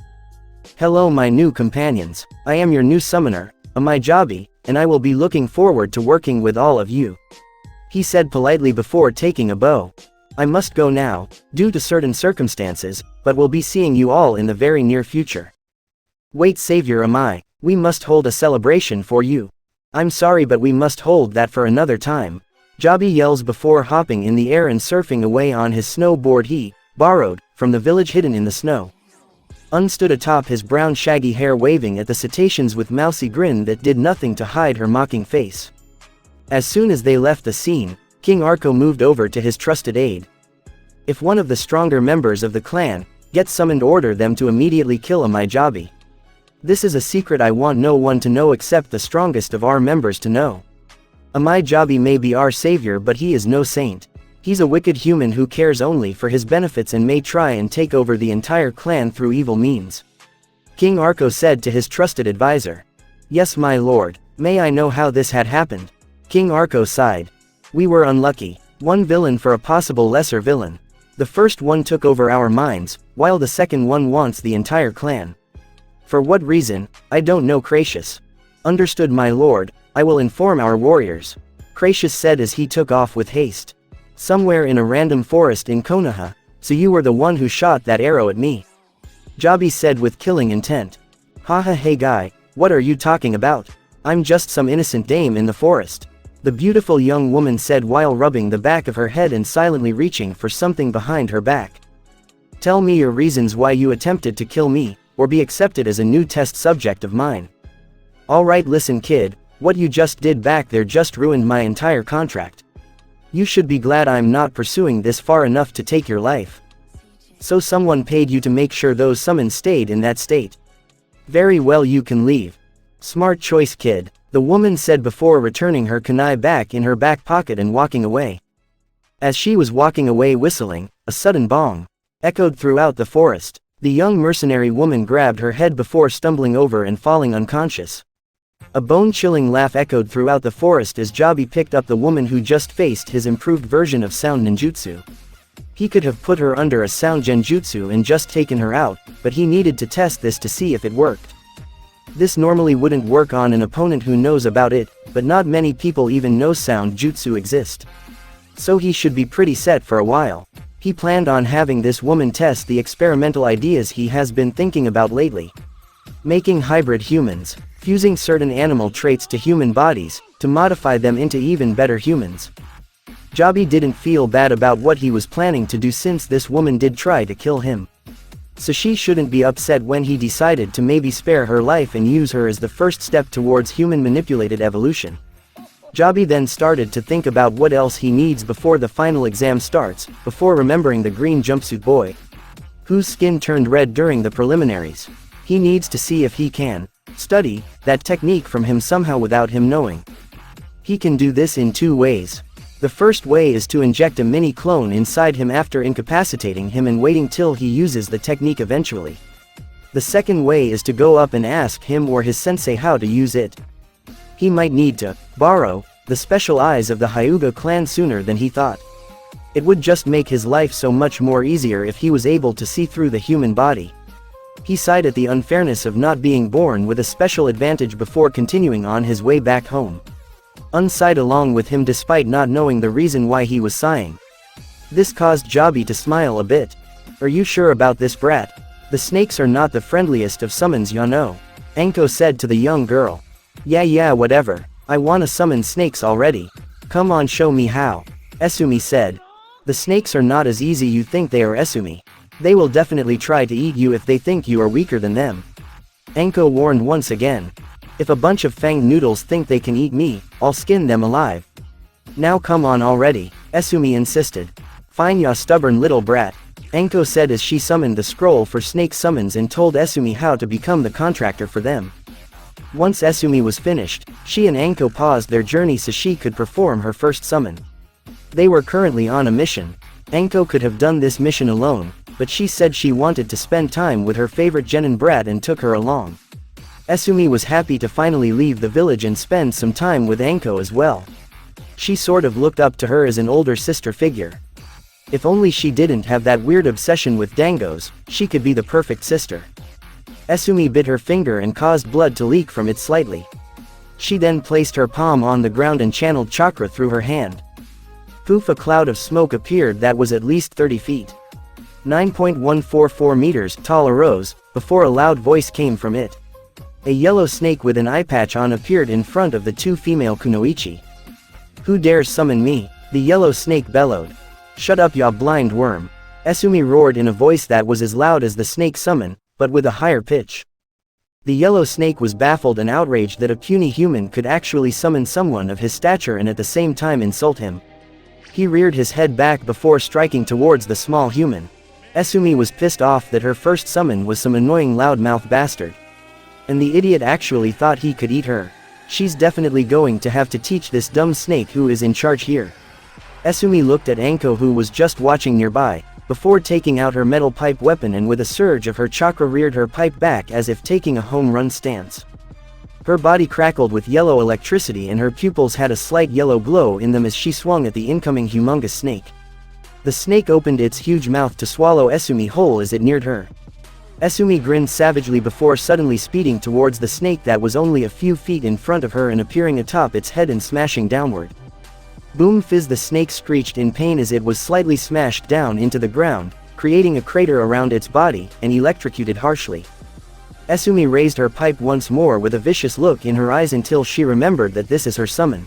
Hello my new companions, I am your new summoner, Jaby, and I will be looking forward to working with all of you. He said politely before taking a bow. I must go now, due to certain circumstances, but will be seeing you all in the very near future. Wait savior we must hold a celebration for you. I'm sorry but we must hold that for another time. Jaby yells before hopping in the air and surfing away on his snowboard he borrowed from the village hidden in the snow. Stood atop his brown shaggy hair waving at the cetaceans with mousy grin that did nothing to hide her mocking face. As soon as they left the scene, King Arco moved over to his trusted aide. If one of the stronger members of the clan gets summoned, order them to immediately kill Jaby. This is a secret I want no one to know except the strongest of our members to know. Jaby may be our savior but he is no saint. He's a wicked human who cares only for his benefits and may try and take over the entire clan through evil means. King Arco said to his trusted advisor. Yes my lord, may I know how this had happened? King Arco sighed. We were unlucky. One villain for a possible lesser villain. The first one took over our minds, while the second one wants the entire clan. For what reason, I don't know, Cratius. Understood, my lord, I will inform our warriors, Cratius said as he took off with haste. Somewhere in a random forest in Konoha, so you were the one who shot that arrow at me, Jaby said with killing intent. Haha, hey guy, what are you talking about? I'm just some innocent dame in the forest, the beautiful young woman said while rubbing the back of her head and silently reaching for something behind her back. Tell me your reasons why you attempted to kill me, or be accepted as a new test subject of mine. Alright, listen kid, what you just did back there just ruined my entire contract. You should be glad I'm not pursuing this far enough to take your life. So someone paid you to make sure those summons stayed in that state. Very well, you can leave. Smart choice kid, the woman said before returning her kunai back in her back pocket and walking away. As she was walking away whistling, a sudden bong echoed throughout the forest. The young mercenary woman grabbed her head before stumbling over and falling unconscious. A bone-chilling laugh echoed throughout the forest as Jaby picked up the woman who just faced his improved version of sound ninjutsu. He could have put her under a sound genjutsu and just taken her out, but he needed to test this to see if it worked. This normally wouldn't work on an opponent who knows about it, but not many people even know sound jutsu exist. So he should be pretty set for a while. He planned on having this woman test the experimental ideas he has been thinking about lately. Making hybrid humans, fusing certain animal traits to human bodies, to modify them into even better humans. Jaby didn't feel bad about what he was planning to do since this woman did try to kill him. So she shouldn't be upset when he decided to maybe spare her life and use her as the first step towards human-manipulated evolution. Jaby then started to think about what else he needs before the final exam starts, before remembering the green jumpsuit boy, whose skin turned red during the preliminaries. He needs to see if he can study that technique from him somehow without him knowing. He can do this in two ways. The first way is to inject a mini clone inside him after incapacitating him and waiting till he uses the technique eventually. The second way is to go up and ask him or his sensei how to use it. He might need to borrow the special eyes of the Hyuga clan sooner than he thought. It would just make his life so much more easier if he was able to see through the human body. He sighed at the unfairness of not being born with a special advantage before continuing on his way back home. Un sighed along with him despite not knowing the reason why he was sighing. This caused Jaby to smile a bit. Are you sure about this, brat? The snakes are not the friendliest of summons, you know, Anko said to the young girl. Yeah, whatever. I wanna summon snakes already. Come on, show me how, Esumi said. The snakes are not as easy you think they are, Esumi. They will definitely try to eat you if they think you are weaker than them, Anko warned once again. If a bunch of fanged noodles think they can eat me, I'll skin them alive. Now come on already, Esumi insisted. Fine, ya stubborn little brat, Anko said as she summoned the scroll for snake summons and told Esumi how to become the contractor for them. Once Esumi was finished, she and Anko paused their journey so she could perform her first summon. They were currently on a mission. Anko could have done this mission alone, but she said she wanted to spend time with her favorite genin brat and took her along. Esumi was happy to finally leave the village and spend some time with Anko as well. She sort of looked up to her as an older sister figure. If only she didn't have that weird obsession with dangos, she could be the perfect sister. Esumi bit her finger and caused blood to leak from it slightly. She then placed her palm on the ground and channeled chakra through her hand. Poof, a cloud of smoke appeared that was at least 30 feet. 9.144 meters tall arose, before a loud voice came from it. A yellow snake with an eye patch on appeared in front of the two female kunoichi. Who dares summon me? The yellow snake bellowed. Shut up, ya blind worm, Esumi roared in a voice that was as loud as the snake summon, but with a higher pitch. The yellow snake was baffled and outraged that a puny human could actually summon someone of his stature and at the same time insult him. He reared his head back before striking towards the small human. Esumi was pissed off that her first summon was some annoying loudmouth bastard. And the idiot actually thought he could eat her. She's definitely going to have to teach this dumb snake who is in charge here. Esumi looked at Anko, who was just watching nearby, before taking out her metal pipe weapon and with a surge of her chakra reared her pipe back as if taking a home run stance. Her body crackled with yellow electricity and her pupils had a slight yellow glow in them as she swung at the incoming humongous snake. The snake opened its huge mouth to swallow Esumi whole as it neared her. Esumi grinned savagely before suddenly speeding towards the snake that was only a few feet in front of her and appearing atop its head and smashing downward. Boom fizz! The snake screeched in pain as it was slightly smashed down into the ground, creating a crater around its body, and electrocuted harshly. Esumi raised her pipe once more with a vicious look in her eyes until she remembered that this is her summon.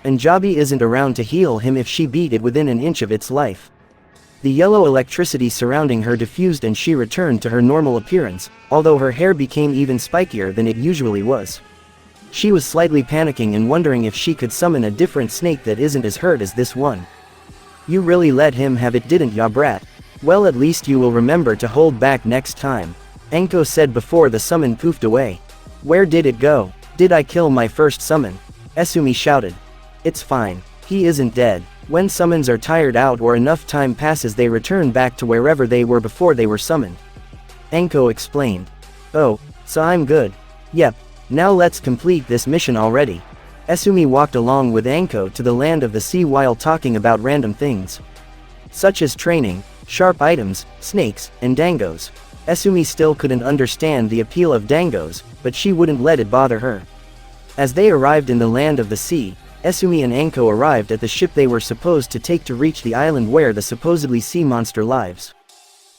And Jaby isn't around to heal him if she beat it within an inch of its life. The yellow electricity surrounding her diffused and she returned to her normal appearance, although her hair became even spikier than it usually was. She was slightly panicking and wondering if she could summon a different snake that isn't as hurt as this one. You really let him have it, didn't ya, brat? Well, at least you will remember to hold back next time, Anko said before the summon poofed away. Where did it go? Did I kill my first summon? Esumi shouted. It's fine. He isn't dead. When summons are tired out or enough time passes, they return back to wherever they were before they were summoned, Anko explained. Oh, so I'm good. Yep. Now let's complete this mission already. Esumi walked along with Anko to the land of the sea while talking about random things, such as training, sharp items, snakes, and dangos. Esumi still couldn't understand the appeal of dangos, but she wouldn't let it bother her. As they arrived in the land of the sea, Esumi and Anko arrived at the ship they were supposed to take to reach the island where the supposedly sea monster lives,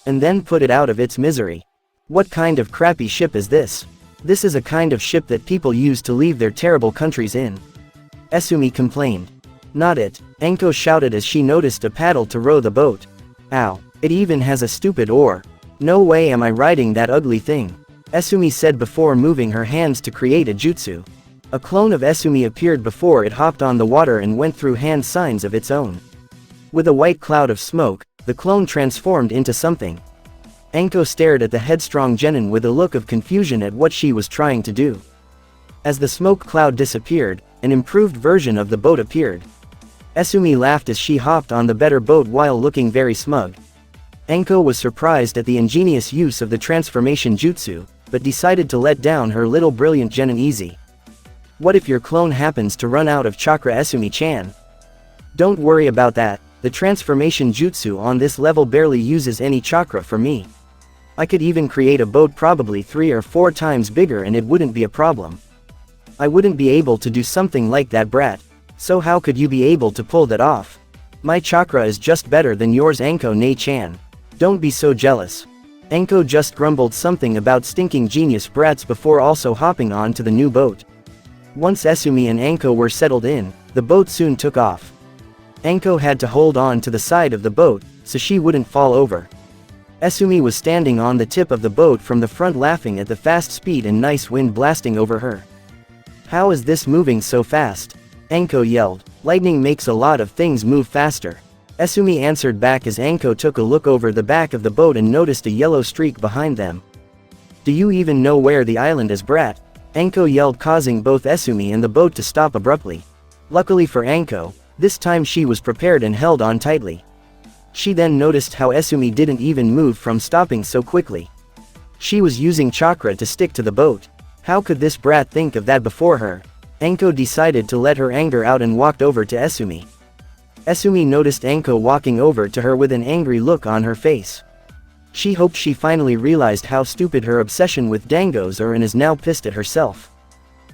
and then put it out of its misery. What kind of crappy ship is this? This is a kind of ship that people use to leave their terrible countries in, Esumi complained. Not it, Anko shouted as she noticed a paddle to row the boat. Ow, it even has a stupid oar. No way am I riding that ugly thing, Esumi said before moving her hands to create a jutsu. A clone of Esumi appeared before it hopped on the water and went through hand signs of its own. With a white cloud of smoke, the clone transformed into something. Anko stared at the headstrong genin with a look of confusion at what she was trying to do. As the smoke cloud disappeared, an improved version of the boat appeared. Esumi laughed as she hopped on the better boat while looking very smug. Anko was surprised at the ingenious use of the transformation jutsu, but decided to let down her little brilliant genin easy. What if your clone happens to run out of chakra, Esumi-chan? Don't worry about that, the transformation jutsu on this level barely uses any chakra for me. I could even create a boat probably 3 or 4 times bigger and it wouldn't be a problem. I wouldn't be able to do something like that, brat. So how could you be able to pull that off? My chakra is just better than yours, Anko-ne-chan. Don't be so jealous. Anko just grumbled something about stinking genius brats before also hopping on to the new boat. Once Esumi and Anko were settled in, the boat soon took off. Anko had to hold on to the side of the boat, so she wouldn't fall over. Esumi was standing on the tip of the boat from the front laughing at the fast speed and nice wind blasting over her. How is this moving so fast? Anko yelled. Lightning makes a lot of things move faster, Esumi answered back as Anko took a look over the back of the boat and noticed a yellow streak behind them. Do you even know where the island is, brat? Anko yelled, causing both Esumi and the boat to stop abruptly. Luckily for Anko, this time she was prepared and held on tightly. She then noticed how Esumi didn't even move from stopping so quickly. She was using chakra to stick to the boat. How could this brat think of that before her? Anko decided to let her anger out and walked over to Esumi. Esumi noticed Anko walking over to her with an angry look on her face. She hoped she finally realized how stupid her obsession with dangos are and is now pissed at herself.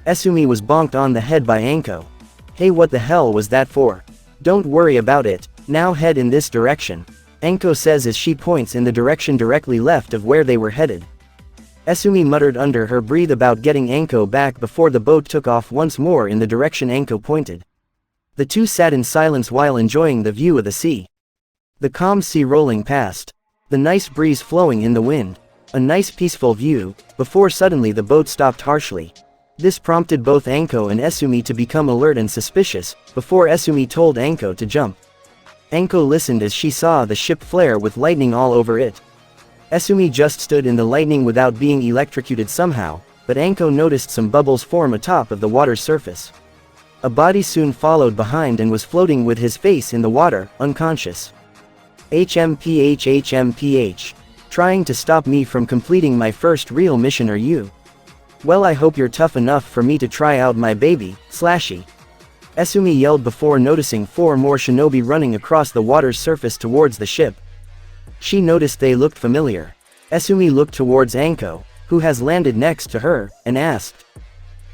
Esumi was bonked on the head by Anko. Hey, what the hell was that for? Don't worry about it, now head in this direction, Anko says as she points in the direction directly left of where they were headed. Esumi muttered under her breath about getting Anko back before the boat took off once more in the direction Anko pointed. The two sat in silence while enjoying the view of the sea. The calm sea rolling past. The nice breeze flowing in the wind. A nice peaceful view, before suddenly the boat stopped harshly. This prompted both Anko and Esumi to become alert and suspicious, before Esumi told Anko to jump. Anko listened as she saw the ship flare with lightning all over it. Esumi just stood in the lightning without being electrocuted somehow, but Anko noticed some bubbles form atop of the water's surface. A body soon followed behind and was floating with his face in the water, unconscious. HMPH. Trying to stop me from completing my first real mission, are you? Well, I hope you're tough enough for me to try out my baby, Slashy. Esumi yelled before noticing 4 more shinobi running across the water's surface towards the ship. She noticed they looked familiar. Esumi looked towards Anko, who has landed next to her, and asked.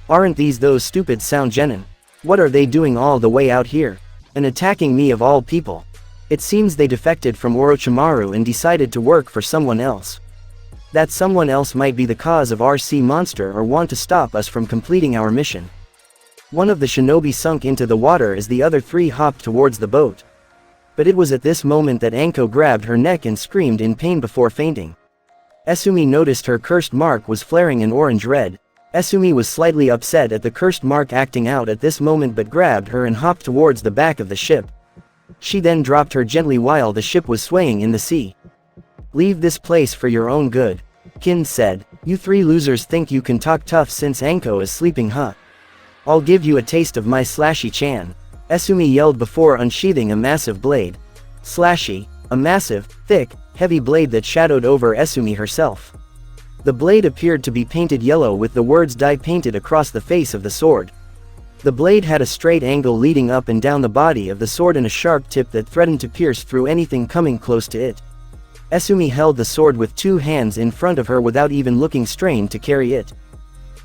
Aren't these those stupid sound genin? What are they doing all the way out here? And attacking me of all people? It seems they defected from Orochimaru and decided to work for someone else. That someone else might be the cause of our sea monster or want to stop us from completing our mission. One of the shinobi sunk into the water as the other three hopped towards the boat. But it was at this moment that Anko grabbed her neck and screamed in pain before fainting. Esumi noticed her cursed mark was flaring an orange-red. Esumi was slightly upset at the cursed mark acting out at this moment but grabbed her and hopped towards the back of the ship. She then dropped her gently while the ship was swaying in the sea. Leave this place for your own good, Kin said. You three losers think you can talk tough since Anko is sleeping, huh? I'll give you a taste of my slashy-chan. Esumi yelled before unsheathing a massive blade. Slashy, a massive, thick, heavy blade that shadowed over Esumi herself. The blade appeared to be painted yellow with the words "die" painted across the face of the sword. The blade had a straight angle leading up and down the body of the sword and a sharp tip that threatened to pierce through anything coming close to it. Esumi held the sword with two hands in front of her without even looking strained to carry it.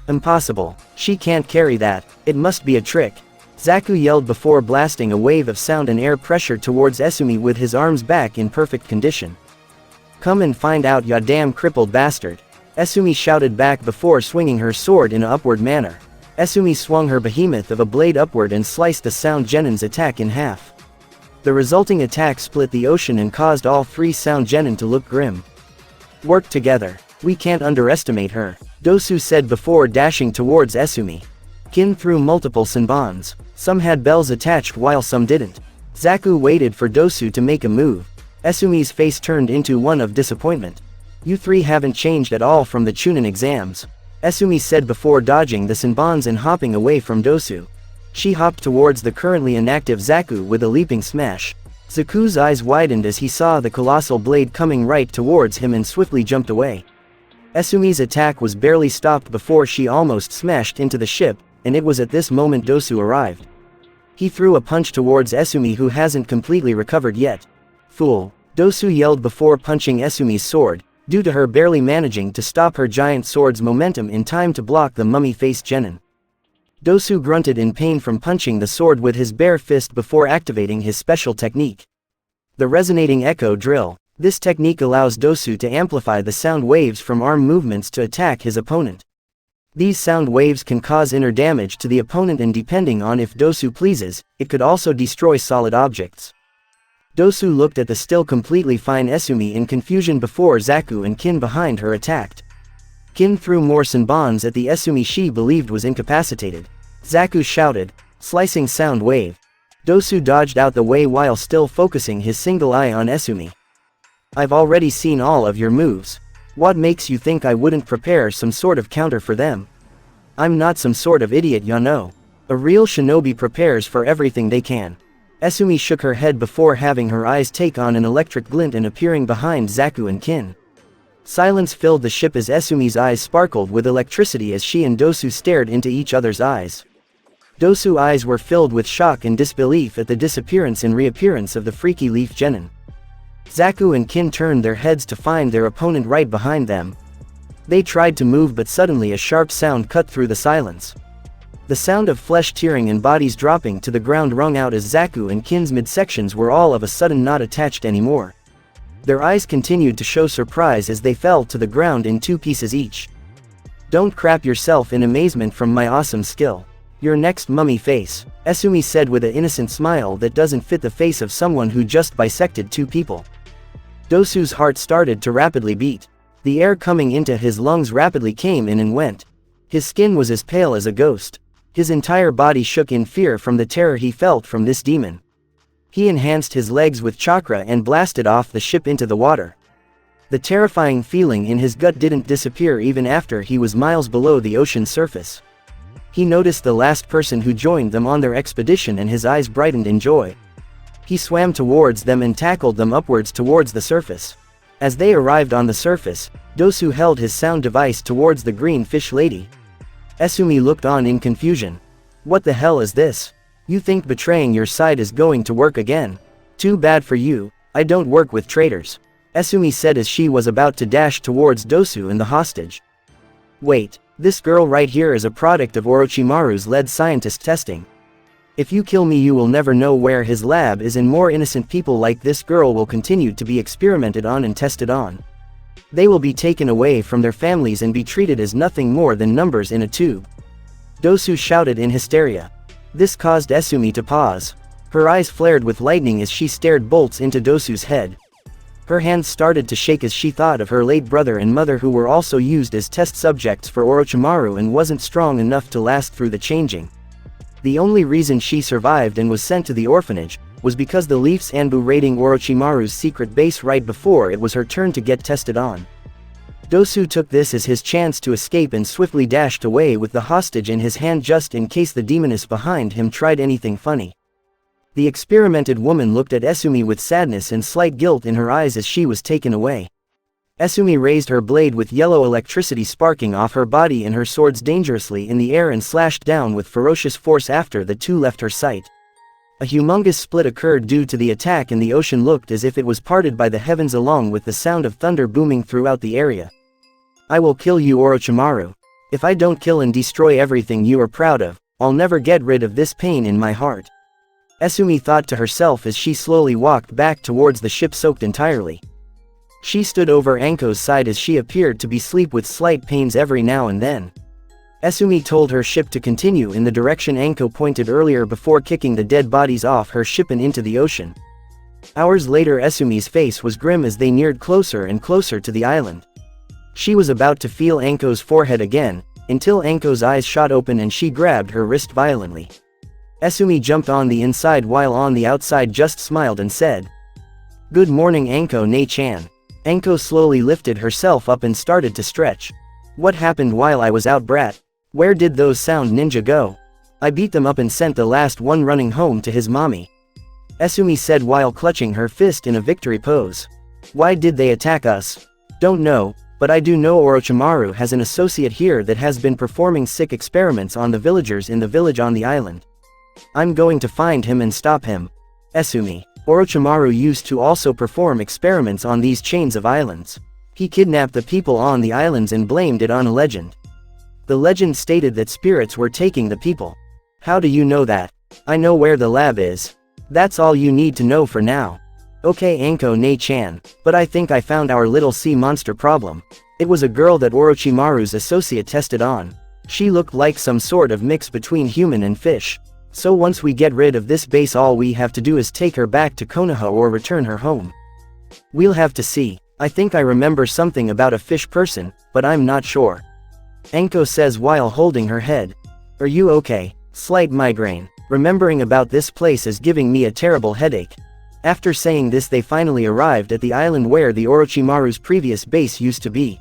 Impossible. She can't carry that. It must be a trick. Zaku yelled before blasting a wave of sound and air pressure towards Esumi with his arms back in perfect condition. Come and find out, ya damn crippled bastard. Esumi shouted back before swinging her sword in an upward manner. Esumi swung her behemoth of a blade upward and sliced the sound genin's attack in half. The resulting attack split the ocean and caused all three sound genin to look grim. Work together. We can't underestimate her, Dosu said before dashing towards Esumi. Kin threw multiple senbons. Some had bells attached while some didn't. Zaku waited for Dosu to make a move. Esumi's face turned into one of disappointment. You three haven't changed at all from the Chunin exams, Esumi said before dodging the senbons and hopping away from Dosu. She hopped towards the currently inactive Zaku with a leaping smash. Zaku's eyes widened as he saw the colossal blade coming right towards him and swiftly jumped away. Esumi's attack was barely stopped before she almost smashed into the ship, and it was at this moment Dosu arrived. He threw a punch towards Esumi, who hasn't completely recovered yet. Fool, Dosu yelled before punching Esumi's sword, due to her barely managing to stop her giant sword's momentum in time to block the mummy-faced genin. Dosu grunted in pain from punching the sword with his bare fist before activating his special technique. The resonating echo drill. This technique allows Dosu to amplify the sound waves from arm movements to attack his opponent. These sound waves can cause inner damage to the opponent, and depending on if Dosu pleases, it could also destroy solid objects. Dosu looked at the still completely fine Esumi in confusion before Zaku and Kin behind her attacked. Kin threw more senbons at the Esumi she believed was incapacitated. Zaku shouted, slicing sound wave. Dosu dodged out the way while still focusing his single eye on Esumi. I've already seen all of your moves. What makes you think I wouldn't prepare some sort of counter for them? I'm not some sort of idiot, ya know. A real shinobi prepares for everything they can. Esumi shook her head before having her eyes take on an electric glint and appearing behind Zaku and Kin. Silence filled the ship as Esumi's eyes sparkled with electricity as she and Dosu stared into each other's eyes. Dosu's eyes were filled with shock and disbelief at the disappearance and reappearance of the freaky leaf genin. Zaku and Kin turned their heads to find their opponent right behind them. They tried to move, but suddenly a sharp sound cut through the silence. The sound of flesh tearing and bodies dropping to the ground rung out as Zaku and Kin's midsections were all of a sudden not attached anymore. Their eyes continued to show surprise as they fell to the ground in two pieces each. Don't crap yourself in amazement from my awesome skill. Your next mummy face, Esumi said with an innocent smile that doesn't fit the face of someone who just bisected two people. Dosu's heart started to rapidly beat. The air coming into his lungs rapidly came in and went. His skin was as pale as a ghost. His entire body shook in fear from the terror he felt from this demon. He enhanced his legs with chakra and blasted off the ship into the water. The terrifying feeling in his gut didn't disappear even after he was miles below the ocean's surface. He noticed the last person who joined them on their expedition and his eyes brightened in joy. He swam towards them and tackled them upwards towards the surface. As they arrived on the surface, Dosu held his sound device towards the green fish lady. Esumi looked on in confusion. What the hell is this? You think betraying your side is going to work again? Too bad for you, I don't work with traitors. Esumi said as she was about to dash towards Dosu and the hostage. Wait, this girl right here is a product of Orochimaru's lead scientist testing. If you kill me you will never know where his lab is and more innocent people like this girl will continue to be experimented on and tested on. They will be taken away from their families and be treated as nothing more than numbers in a tube. Dosu shouted in hysteria. This caused Esumi to pause. Her eyes flared with lightning as she stared bolts into Dosu's head. Her hands started to shake as she thought of her late brother and mother who were also used as test subjects for Orochimaru and wasn't strong enough to last through the changing. The only reason she survived and was sent to the orphanage was because the Leafs Anbu raiding Orochimaru's secret base right before it was her turn to get tested on. Dosu took this as his chance to escape and swiftly dashed away with the hostage in his hand just in case the demoness behind him tried anything funny. The experimented woman looked at Esumi with sadness and slight guilt in her eyes as she was taken away. Esumi raised her blade with yellow electricity sparking off her body and her swords dangerously in the air and slashed down with ferocious force after the two left her sight. A humongous split occurred due to the attack and the ocean looked as if it was parted by the heavens along with the sound of thunder booming throughout the area. I will kill you Orochimaru. If I don't kill and destroy everything you are proud of, I'll never get rid of this pain in my heart. Esumi thought to herself as she slowly walked back towards the ship soaked entirely. She stood over Anko's side as she appeared to be asleep with slight pains every now and then. Esumi told her ship to continue in the direction Anko pointed earlier before kicking the dead bodies off her ship and into the ocean. Hours later Esumi's face was grim as they neared closer and closer to the island. She was about to feel Anko's forehead again, until Anko's eyes shot open and she grabbed her wrist violently. Esumi jumped on the inside while on the outside just smiled and said, "Good morning Anko Ne-chan." Anko slowly lifted herself up and started to stretch. "What happened while I was out brat? Where did those sound ninja go? I beat them up and sent the last one running home to his mommy." Esumi said while clutching her fist in a victory pose. "Why did they attack us? Don't know, but I do know Orochimaru has an associate here that has been performing sick experiments on the villagers in the village on the island. I'm going to find him and stop him." Esumi. Orochimaru used to also perform experiments on these chains of islands. He kidnapped the people on the islands and blamed it on a legend. The legend stated that spirits were taking the people. How do you know that? I know where the lab is. That's all you need to know for now. Okay Anko Ne-chan, but I think I found our little sea monster problem. It was a girl that Orochimaru's associate tested on. She looked like some sort of mix between human and fish. So once we get rid of this base all we have to do is take her back to Konoha or return her home. We'll have to see. I think I remember something about a fish person, but I'm not sure. Anko says while holding her head. Are you okay? Slight migraine. Remembering about this place is giving me a terrible headache. After saying this they finally arrived at the island where the Orochimaru's previous base used to be.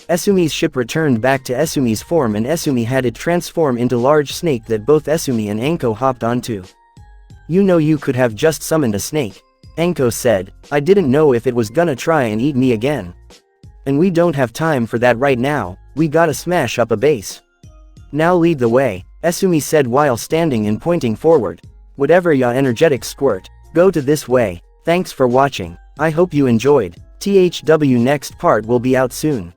Esumi's ship returned back to Esumi's form and Esumi had it transform into large snake that both Esumi and Anko hopped onto. You know you could have just summoned a snake. Anko said, I didn't know if it was gonna try and eat me again. And we don't have time for that right now, we gotta smash up a base. Now lead the way, Esumi said while standing and pointing forward. Whatever ya energetic squirt, go to this way. Thanks for watching. I hope you enjoyed. THW next part will be out soon.